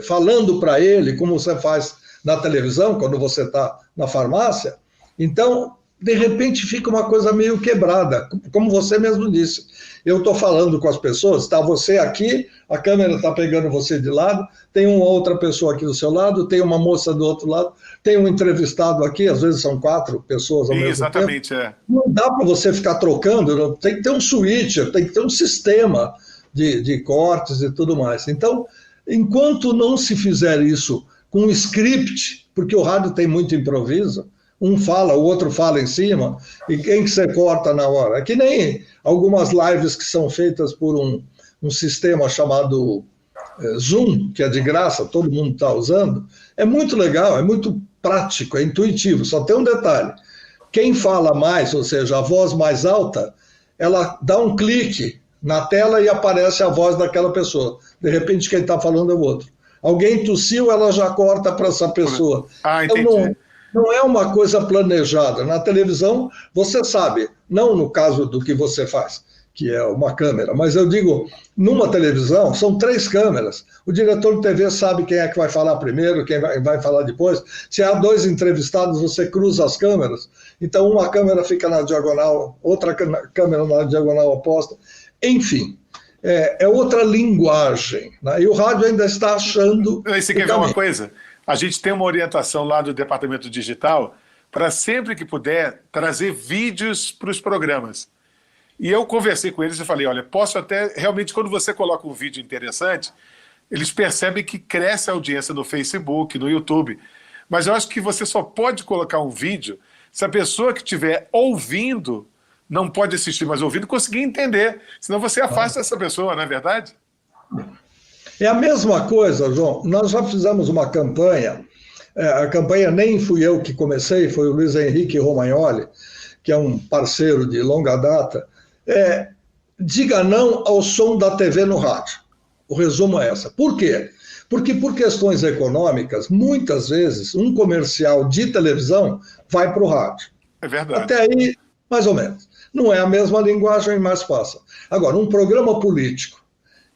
falando para ele, como você faz na televisão, quando você está na farmácia, então, de repente, fica uma coisa meio quebrada, como você mesmo disse. Eu estou falando com as pessoas, está você aqui, a câmera está pegando você de lado, tem uma outra pessoa aqui do seu lado, tem uma moça do outro lado, tem um entrevistado aqui, às vezes são 4 pessoas ao mesmo Exatamente, tempo. Não dá para você ficar trocando, tem que ter um switcher, tem que ter um sistema de cortes e tudo mais. Então, enquanto não se fizer isso com um script, porque o rádio tem muito improviso, um fala, o outro fala em cima, e quem que você corta na hora? É que nem algumas lives que são feitas por um sistema chamado Zoom, que é de graça, todo mundo está usando. É muito legal, é muito prático, é intuitivo, só tem um detalhe. Quem fala mais, ou seja, a voz mais alta, ela dá um clique na tela e aparece a voz daquela pessoa. De repente, quem está falando é o outro. Alguém tossiu, ela já corta para essa pessoa. Entendi. Então, não é uma coisa planejada. Na televisão, você sabe, não no caso do que você faz, que é uma câmera, mas eu digo, numa televisão, são 3 câmeras. O diretor de TV sabe quem é que vai falar primeiro, quem vai falar depois. Se há 2 entrevistados, você cruza as câmeras. Então, uma câmera fica na diagonal, outra câmera na diagonal oposta. Enfim, é outra linguagem, né? E o rádio ainda está achando... Você quer ver uma coisa? A gente tem uma orientação lá do Departamento Digital para sempre que puder trazer vídeos para os programas. E eu conversei com eles e falei, olha, posso até... Realmente, quando você coloca um vídeo interessante, eles percebem que cresce a audiência no Facebook, no YouTube. Mas eu acho que você só pode colocar um vídeo se a pessoa que estiver ouvindo, não pode assistir, mas ouvindo, conseguir entender. Senão você afasta essa pessoa, não é verdade? É a mesma coisa, João. Nós já fizemos uma campanha, a campanha nem fui eu que comecei, foi o Luiz Henrique Romagnoli, que é um parceiro de longa data. Diga não ao som da TV no rádio. O resumo é essa. Por quê? Porque por questões econômicas, muitas vezes, um comercial de televisão vai para o rádio. É verdade. Até aí, mais ou menos. Não é a mesma linguagem, mas passa. Agora, um programa político,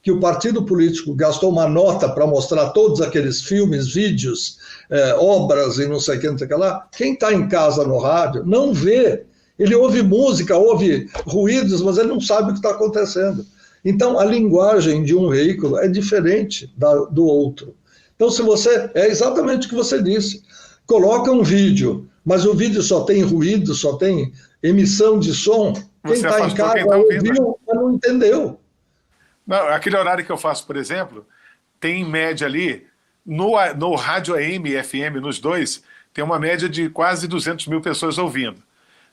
que o partido político gastou uma nota para mostrar todos aqueles filmes, vídeos, obras e não sei o que, não sei o que lá, quem está em casa no rádio não vê. Ele ouve música, ouve ruídos, mas ele não sabe o que está acontecendo. Então, a linguagem de um veículo é diferente do outro. Então, se você... É exatamente o que você disse. Coloca um vídeo, mas o vídeo só tem ruído, só tem emissão de som. Quem está em casa ouviu, mas não entendeu. Não, aquele horário que eu faço, por exemplo, tem em média ali, no rádio AM e FM, nos dois, tem uma média de quase 200 mil pessoas ouvindo.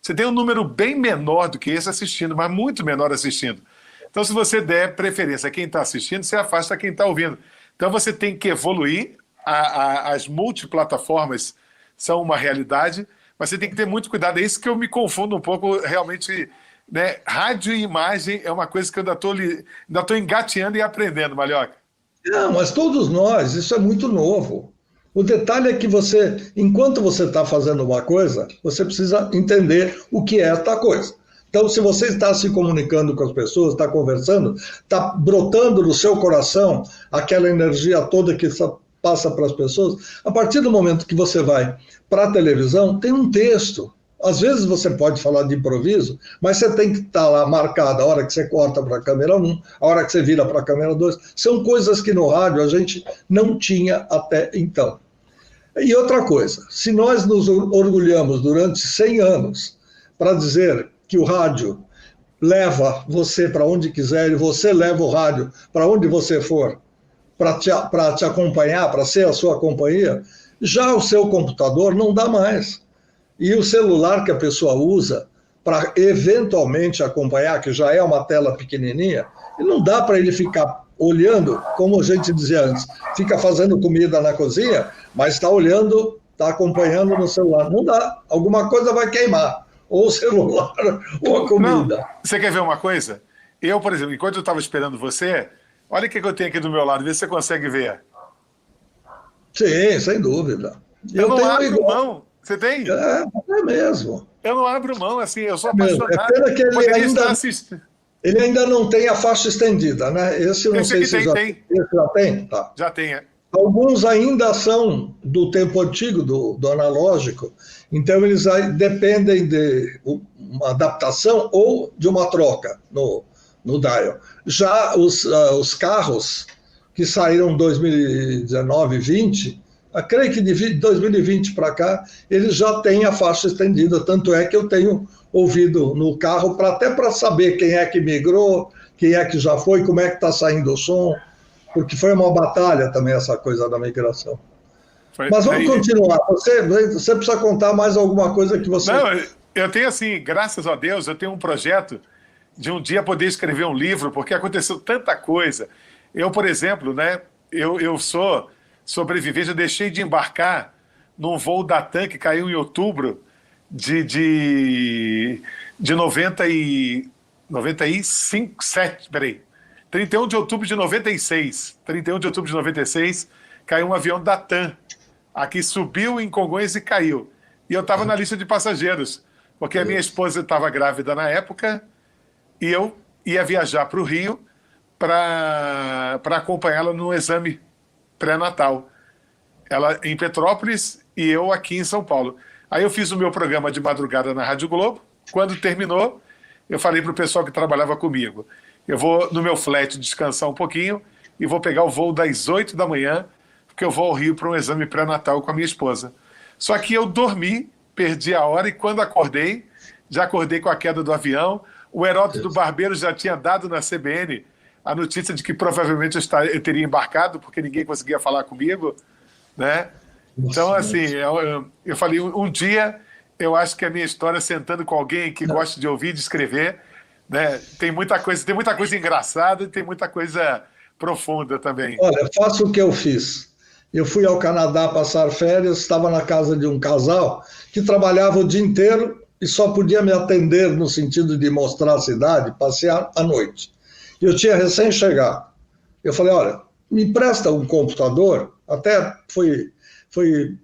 Você tem um número bem menor do que esse assistindo, mas muito menor assistindo. Então, se você der preferência a quem está assistindo, você afasta quem está ouvindo. Então, você tem que evoluir, as multiplataformas são uma realidade, mas você tem que ter muito cuidado. É isso que eu me confundo um pouco, realmente... Né? Rádio e imagem é uma coisa que eu ainda estou engateando e aprendendo, Malhoca. Não, mas todos nós, isso é muito novo. O detalhe é que você, enquanto você está fazendo uma coisa, você precisa entender o que é esta coisa. Então, se você está se comunicando com as pessoas, está conversando, está brotando no seu coração aquela energia toda que passa para as pessoas, a partir do momento que você vai para a televisão, tem um texto. Às vezes você pode falar de improviso, mas você tem que estar lá marcado a hora que você corta para a câmera 1, a hora que você vira para a câmera 2. São coisas que no rádio a gente não tinha até então. E outra coisa, se nós nos orgulhamos durante 100 anos para dizer que o rádio leva você para onde quiser e você leva o rádio para onde você for, para te acompanhar, para ser a sua companhia, já o seu computador não dá mais. E o celular que a pessoa usa para eventualmente acompanhar, que já é uma tela pequenininha, e não dá para ele ficar olhando, como a gente dizia antes, fica fazendo comida na cozinha, mas está olhando, está acompanhando no celular. Não dá, alguma coisa vai queimar, ou o celular, ou a comida. Não, você quer ver uma coisa? Eu, por exemplo, enquanto eu estava esperando você, olha o que eu tenho aqui do meu lado, vê se você consegue ver. Sim, sem dúvida. Eu não tenho abro igual. mão. Você tem? É mesmo. Eu não abro mão, assim, eu sou Mesmo. apaixonado. É pena que ele ainda não tem a faixa estendida, né? Esse eu não sei se tem. Esse já tem? Tá. Já tem, é. Alguns ainda são do tempo antigo, do analógico, então eles dependem de uma adaptação ou de uma troca no dial. Já os carros que saíram em 2019, 20, creio que de 2020 para cá, eles já têm a faixa estendida, tanto é que eu tenho ouvido no carro, até para saber quem é que migrou, quem é que já foi, como é que está saindo o som, porque foi uma batalha também essa coisa da migração. Mas vamos continuar. Você precisa contar mais alguma coisa que você... Não, eu tenho assim, graças a Deus, eu tenho um projeto de um dia poder escrever um livro, porque aconteceu tanta coisa. Eu, por exemplo, né, eu sou sobrevivente, eu deixei de embarcar num voo da TAM que caiu em outubro de 95, 7, peraí, 31 de outubro de 96, 31 de outubro de 96, caiu um avião da TAM, aqui subiu em Congonhas e caiu. E eu estava na lista de passageiros, porque a minha esposa estava grávida na época e eu ia viajar para o Rio para acompanhá-la no exame pré-natal. Ela em Petrópolis e eu aqui em São Paulo. Aí eu fiz o meu programa de madrugada na Rádio Globo. Quando terminou, eu falei para o pessoal que trabalhava comigo, eu vou no meu flat descansar um pouquinho e vou pegar o voo das 8 da manhã, porque eu vou ao Rio para um exame pré-natal com a minha esposa. Só que eu dormi, perdi a hora, e quando acordei, já acordei com a queda do avião. O Heródoto Barbeiro já tinha dado na CBN a notícia de que provavelmente eu teria embarcado, porque ninguém conseguia falar comigo, né? Então, assim, eu falei, um dia eu acho que a minha história, sentando com alguém que gosta de ouvir, de escrever, né? Tem muita coisa engraçada e tem muita coisa profunda também. Olha, faço o que eu fiz. Eu fui ao Canadá passar férias, estava na casa de um casal que trabalhava o dia inteiro e só podia me atender no sentido de mostrar a cidade, passear à noite. Eu tinha recém-chegado. Eu falei, olha, me empresta um computador, até foi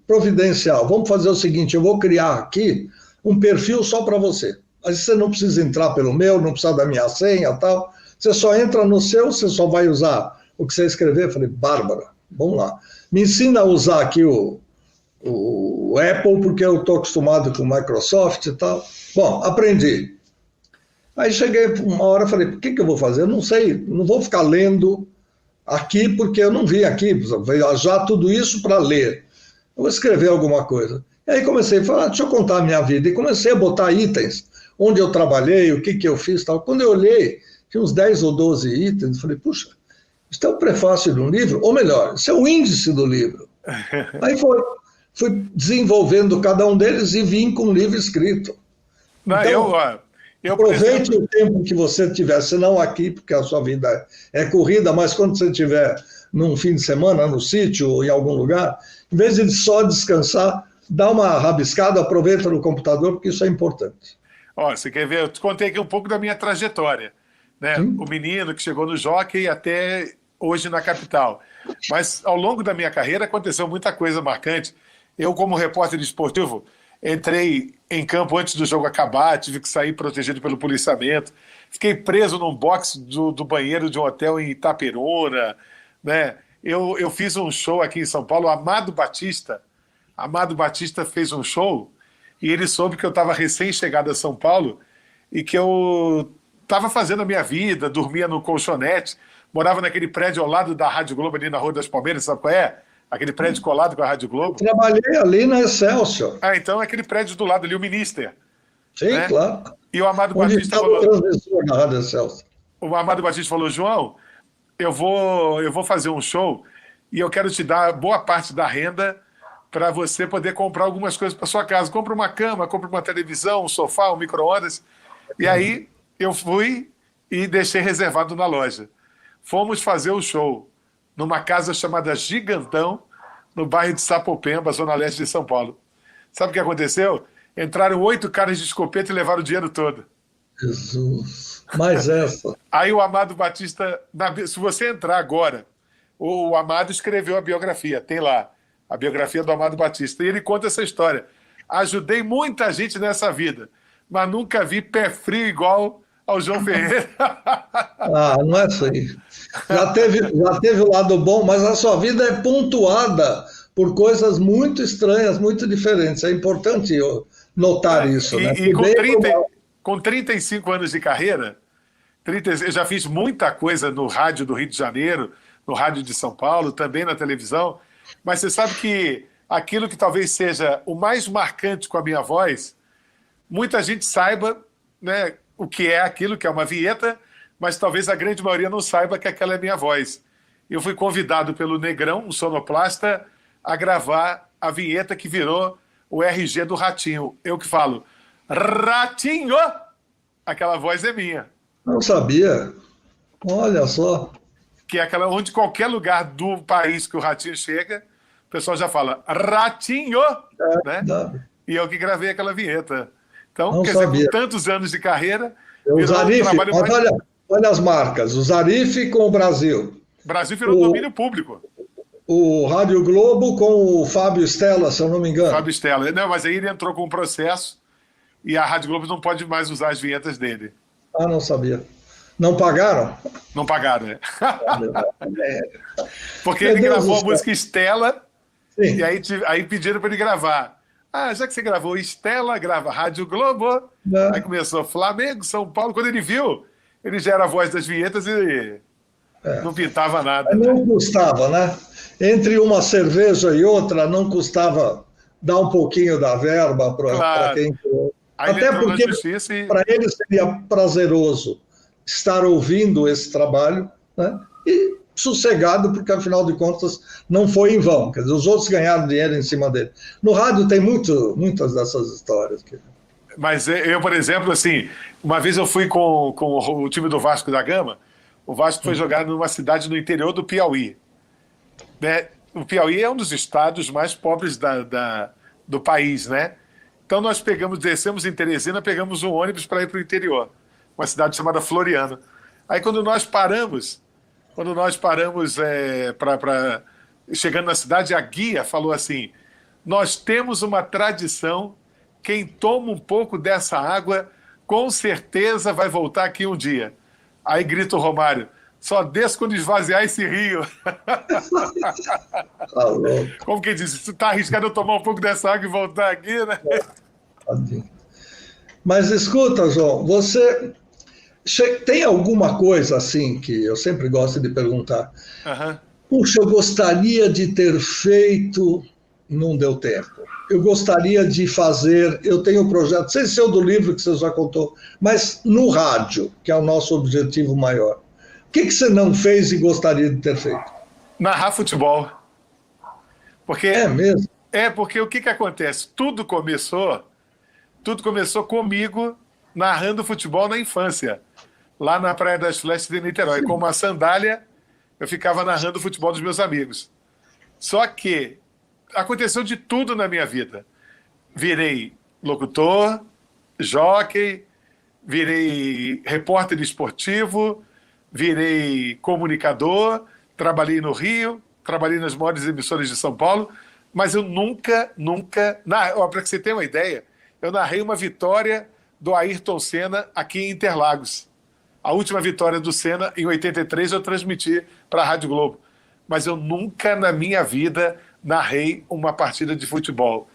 providencial. Vamos fazer o seguinte, eu vou criar aqui um perfil só para você. Aí você não precisa entrar pelo meu, não precisa da minha senha e tal. Você só entra no seu, você só vai usar o que você escrever. Eu falei, Bárbara, vamos lá. Me ensina a usar aqui o Apple, porque eu estou acostumado com o Microsoft e tal. Bom, aprendi. Aí cheguei uma hora e falei, o que eu vou fazer? Eu não sei, não vou ficar lendo aqui, porque eu não vim aqui viajar tudo isso para ler. Eu vou escrever alguma coisa. E aí comecei a falar, deixa eu contar a minha vida. E comecei a botar itens, onde eu trabalhei, o que eu fiz tal. Quando eu olhei, tinha uns 10 ou 12 itens, falei, puxa, isso é o prefácio de um livro? Ou melhor, isso é o índice do livro. Aí fui desenvolvendo cada um deles e vim com um livro escrito. Não, então, aproveite o tempo que você tiver, se não aqui, porque a sua vida é corrida, mas quando você estiver num fim de semana, no sítio ou em algum lugar, em vez de só descansar, dá uma rabiscada, aproveita no computador, porque isso é importante. Ó, você quer ver? Eu te contei aqui um pouco da minha trajetória, né? O menino que chegou no Jockey até hoje na capital. Mas ao longo da minha carreira aconteceu muita coisa marcante. Eu, como repórter esportivo, entrei em campo antes do jogo acabar, tive que sair protegido pelo policiamento, fiquei preso num box do banheiro de um hotel em Itaperuna, né? Eu fiz um show aqui em São Paulo, o Amado Batista fez um show e ele soube que eu estava recém-chegado a São Paulo e que eu estava fazendo a minha vida, dormia no colchonete, morava naquele prédio ao lado da Rádio Globo, ali na Rua das Palmeiras, sabe qual é? Aquele prédio colado com a Rádio Globo. Eu trabalhei ali na Excelsior. Então é aquele prédio do lado ali, o Minister. Sim, né? Claro. E o Amado Onde Batista falou... na Rádio Excelsior. O Amado Batista falou, João, eu vou fazer um show e eu quero te dar boa parte da renda para você poder comprar algumas coisas para sua casa. Compra uma cama, compra uma televisão, um sofá, um micro-ondas. E aí eu fui e deixei reservado na loja. Fomos fazer o show numa casa chamada Gigantão, no bairro de Sapopemba, zona leste de São Paulo. Sabe o que aconteceu? Entraram 8 caras de escopeta e levaram o dinheiro todo. Jesus, mais essa. Aí o Amado Batista, se você entrar agora, o Amado escreveu a biografia, tem lá, a biografia do Amado Batista, e ele conta essa história. Ajudei muita gente nessa vida, mas nunca vi pé frio igual ao João Ferreira. Ah, não é isso aí. Já teve o lado bom, mas a sua vida é pontuada por coisas muito estranhas, muito diferentes. É importante notar isso. Né? E com 35 anos de carreira, eu já fiz muita coisa no rádio do Rio de Janeiro, no rádio de São Paulo, também na televisão, mas você sabe que aquilo que talvez seja o mais marcante com a minha voz, muita gente saiba, né, o que é aquilo, que é uma vinheta, mas talvez a grande maioria não saiba que aquela é a minha voz. Eu fui convidado pelo Negrão, um sonoplasta, a gravar a vinheta que virou o RG do Ratinho. Eu que falo, Ratinho! Aquela voz é minha. Não sabia. Olha só. Que é aquela onde qualquer lugar do país que o Ratinho chega, o pessoal já fala Ratinho! Né? E eu que gravei aquela vinheta. Então, não quer sabia. dizer, com tantos anos de carreira... O Zarif, olha as marcas. O Zarif com o Brasil. O Brasil virou domínio público. O Rádio Globo com o Fábio Stella, se eu não me engano. Fábio Stella. Não, mas aí ele entrou com um processo e a Rádio Globo não pode mais usar as vinhetas dele. Ah, não sabia. Não pagaram? Não pagaram, né? Porque ele gravou a música Estela. Sim. E aí pediram para ele gravar. Ah, já que você gravou Estela, grava Rádio Globo. Não. Aí começou Flamengo, São Paulo. Quando ele viu, ele já era a voz das vinhetas e não pintava nada. Não custava, né? Entre uma cerveja e outra, não custava dar um pouquinho da verba para quem... Até porque para ele seria prazeroso estar ouvindo esse trabalho, né? E sossegado, porque afinal de contas não foi em vão. Quer dizer, os outros ganharam dinheiro em cima dele. No rádio tem muitas dessas histórias. Mas eu, por exemplo, assim, uma vez eu fui com o time do Vasco da Gama. O Vasco foi jogado numa cidade no interior do Piauí. Né? O Piauí é um dos estados mais pobres do país, né? Então nós descemos em Teresina, pegamos um ônibus para ir para o interior, uma cidade chamada Floriano. Aí quando nós paramos chegando na cidade, a guia falou assim: nós temos uma tradição, quem toma um pouco dessa água, com certeza vai voltar aqui um dia. Aí grita o Romário: só desço quando esvaziar esse rio. Como que diz? Você está arriscado eu tomar um pouco dessa água e voltar aqui, né? Mas escuta, João, você tem alguma coisa assim que eu sempre gosto de perguntar? Puxa, eu gostaria de ter feito, não deu tempo. Eu gostaria de fazer, eu tenho um projeto, sem ser o do livro que você já contou, mas no rádio, que é o nosso objetivo maior. O que você não fez e gostaria de ter feito? Narrar futebol. Porque, é mesmo? Porque o que acontece? Tudo começou comigo narrando futebol na infância, lá na Praia das Flechas de Niterói. Com uma sandália, eu ficava narrando o futebol dos meus amigos. Só que aconteceu de tudo na minha vida. Virei locutor, jockey, virei repórter esportivo, virei comunicador, trabalhei no Rio, trabalhei nas maiores emissoras de São Paulo, mas eu nunca... Para que você tenha uma ideia, eu narrei uma vitória do Ayrton Senna aqui em Interlagos. A última vitória do Senna, em 83, eu transmiti para a Rádio Globo. Mas eu nunca na minha vida narrei uma partida de futebol.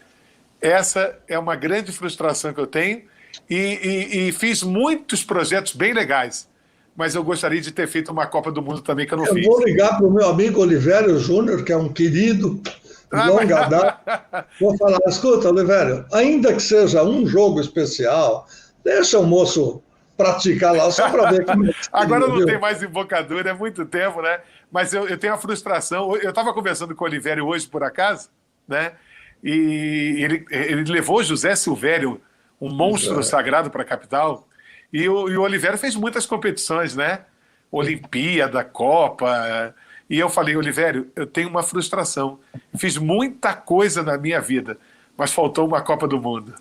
Essa é uma grande frustração que eu tenho e fiz muitos projetos bem legais. Mas eu gostaria de ter feito uma Copa do Mundo também, que eu não fiz. Eu vou ligar para o meu amigo Olivério Júnior, que é um querido, longa data. Vou falar: escuta, Olivério, ainda que seja um jogo especial, deixa o moço praticar lá, só para ver como é que Agora não tem mais invocador, é muito tempo, né? Mas eu tenho a frustração. Eu estava conversando com o Olivério hoje, por acaso, né? e ele levou José Silvério, um monstro sagrado, para a capital, e o Olivério fez muitas competições, né? Olimpíada, Copa. E eu falei, Olivério, eu tenho uma frustração. Fiz muita coisa na minha vida, mas faltou uma Copa do Mundo.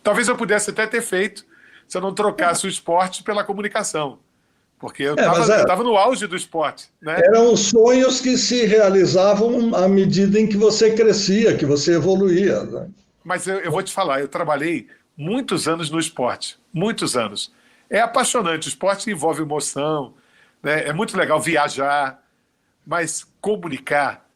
Talvez eu pudesse até ter feito se eu não trocasse o esporte pela comunicação. Porque eu estava no auge do esporte. Né? Eram sonhos que se realizavam à medida em que você crescia, que você evoluía. Né? Mas eu vou te falar, eu trabalhei muitos anos no esporte. Muitos anos. É apaixonante. O esporte envolve emoção, né? É muito legal viajar, mas comunicar,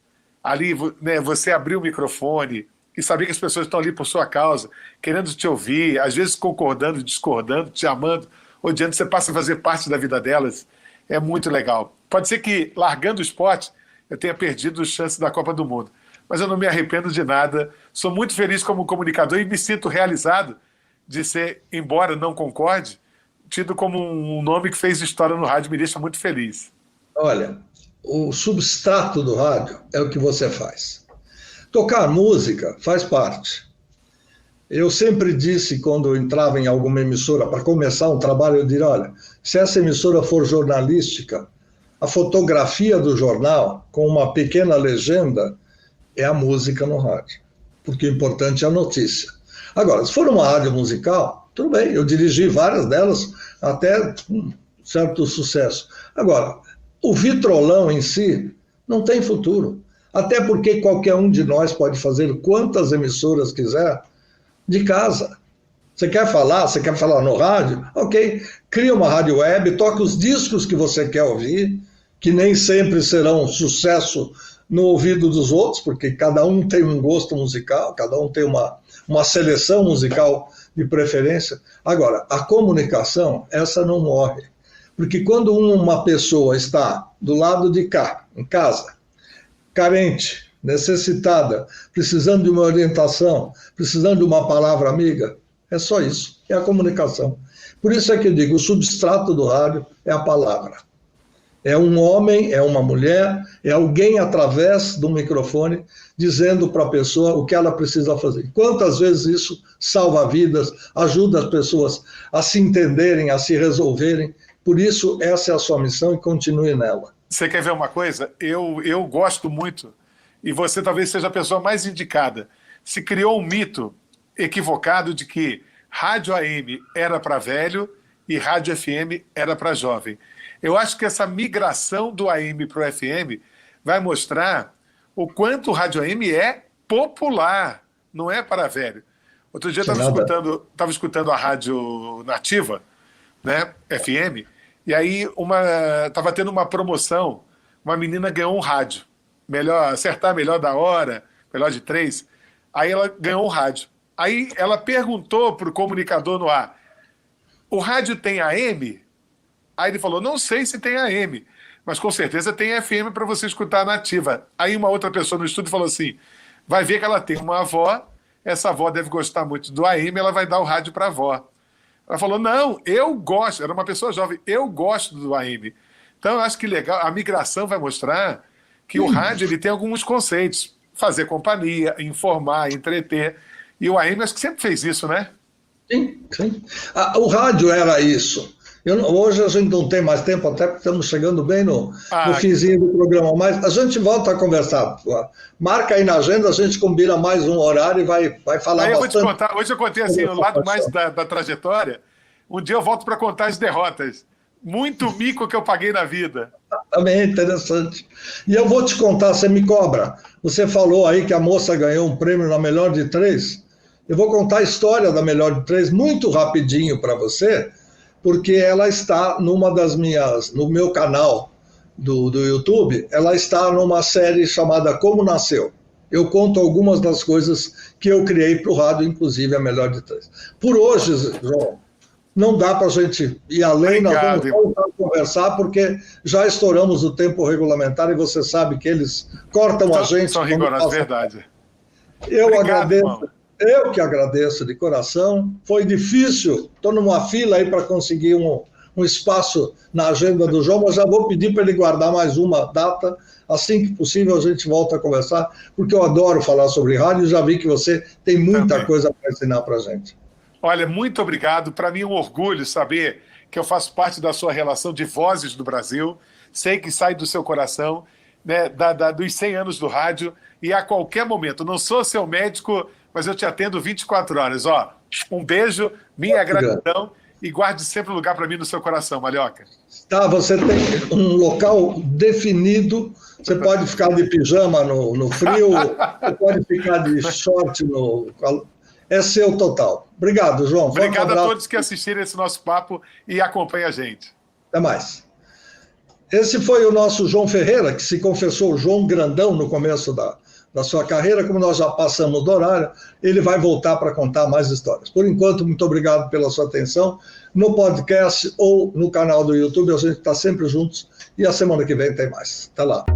ali, né, você abrir o microfone e saber que as pessoas estão ali por sua causa, querendo te ouvir, às vezes concordando, discordando, te amando, odiando, você passa a fazer parte da vida delas, é muito legal. Pode ser que, largando o esporte, eu tenha perdido a chance da Copa do Mundo, mas eu não me arrependo de nada, sou muito feliz como comunicador e me sinto realizado de ser, embora não concorde, tido como um nome que fez história no rádio, me deixa muito feliz. Olha, o substrato do rádio é o que você faz. Tocar música faz parte. Eu sempre disse, quando eu entrava em alguma emissora, para começar um trabalho, eu diria, olha, se essa emissora for jornalística, a fotografia do jornal, com uma pequena legenda, é a música no rádio. Porque o importante é a notícia. Agora, se for uma rádio musical, tudo bem, eu dirigi várias delas até certo sucesso. Agora, o vitrolão em si não tem futuro. Até porque qualquer um de nós pode fazer quantas emissoras quiser de casa. Você quer falar no rádio? Ok, cria uma rádio web, toca os discos que você quer ouvir, que nem sempre serão um sucesso no ouvido dos outros, porque cada um tem um gosto musical, cada um tem uma seleção musical de preferência. Agora, a comunicação, essa não morre. Porque quando uma pessoa está do lado de cá, em casa, carente, necessitada, precisando de uma orientação, precisando de uma palavra amiga, é só isso, é a comunicação. Por isso é que eu digo, o substrato do rádio é a palavra. É um homem, é uma mulher, é alguém através do microfone dizendo para a pessoa o que ela precisa fazer. Quantas vezes isso salva vidas, ajuda as pessoas a se entenderem, a se resolverem. Por isso, essa é a sua missão e continue nela. Você quer ver uma coisa? Eu gosto muito, e você talvez seja a pessoa mais indicada. Se criou um mito equivocado de que rádio AM era para velho e rádio FM era para jovem. Eu acho que essa migração do AM para o FM vai mostrar o quanto o rádio AM é popular, não é para velho. Outro dia eu estava escutando a rádio nativa, né, FM, e aí estava tendo uma promoção, uma menina ganhou um rádio, acertar melhor da hora, melhor de 3, aí ela ganhou um rádio. Aí ela perguntou para o comunicador no ar, o rádio tem AM? Aí ele falou, não sei se tem AM, mas com certeza tem FM para você escutar na ativa. Aí uma outra pessoa no estúdio falou assim, vai ver que ela tem uma avó, essa avó deve gostar muito do AM, ela vai dar o rádio para a avó. Ela falou, não, eu gosto, era uma pessoa jovem, eu gosto do AM. Então eu acho que legal, a migração vai mostrar que o rádio ele tem alguns conceitos, fazer companhia, informar, entreter, e o AM acho que sempre fez isso, né? Sim, sim. O rádio era isso. Hoje a gente não tem mais tempo, até porque estamos chegando bem no finzinho do programa, mas a gente volta a conversar. Marca aí na agenda, a gente combina mais um horário e vai falar aí eu bastante. Vou te contar, hoje eu contei assim, o lado mais da trajetória, um dia eu volto para contar as derrotas. Muito mico que eu paguei na vida. Também é interessante. E eu vou te contar, você me cobra. Você falou aí que a moça ganhou um prêmio na Melhor de 3. Eu vou contar a história da Melhor de 3 muito rapidinho para você, porque ela está no meu canal do YouTube, ela está numa série chamada Como Nasceu. Eu conto algumas das coisas que eu criei para o rádio, inclusive a Melhor de 3. Por hoje, João, não dá para a gente ir além, nós vamos voltar a conversar, porque já estouramos o tempo regulamentar e você sabe que eles cortam a gente. São rigorosos, verdade. Eu que agradeço de coração. Foi difícil, estou numa fila aí para conseguir um espaço na agenda do João, mas já vou pedir para ele guardar mais uma data. Assim que possível, a gente volta a conversar, porque eu adoro falar sobre rádio e já vi que você tem muita coisa para ensinar para a gente. Olha, muito obrigado. Para mim é um orgulho saber que eu faço parte da sua relação de Vozes do Brasil. Sei que sai do seu coração, né, dos 100 anos do rádio, e a qualquer momento, não sou seu médico, mas eu te atendo 24 horas. Ó, um beijo, minha gratidão, e guarde sempre um lugar para mim no seu coração, Malhoca. Tá, você tem um local definido, você pode ficar de pijama no frio, você pode ficar de short no... É seu total. Obrigado, João. Obrigado a todos que assistiram esse nosso papo e acompanham a gente. Até mais. Esse foi o nosso João Ferreira, que se confessou João Grandão no começo da sua carreira. Como nós já passamos do horário, ele vai voltar para contar mais histórias. Por enquanto, muito obrigado pela sua atenção. No podcast ou no canal do YouTube, a gente está sempre juntos. E a semana que vem tem mais. Até lá.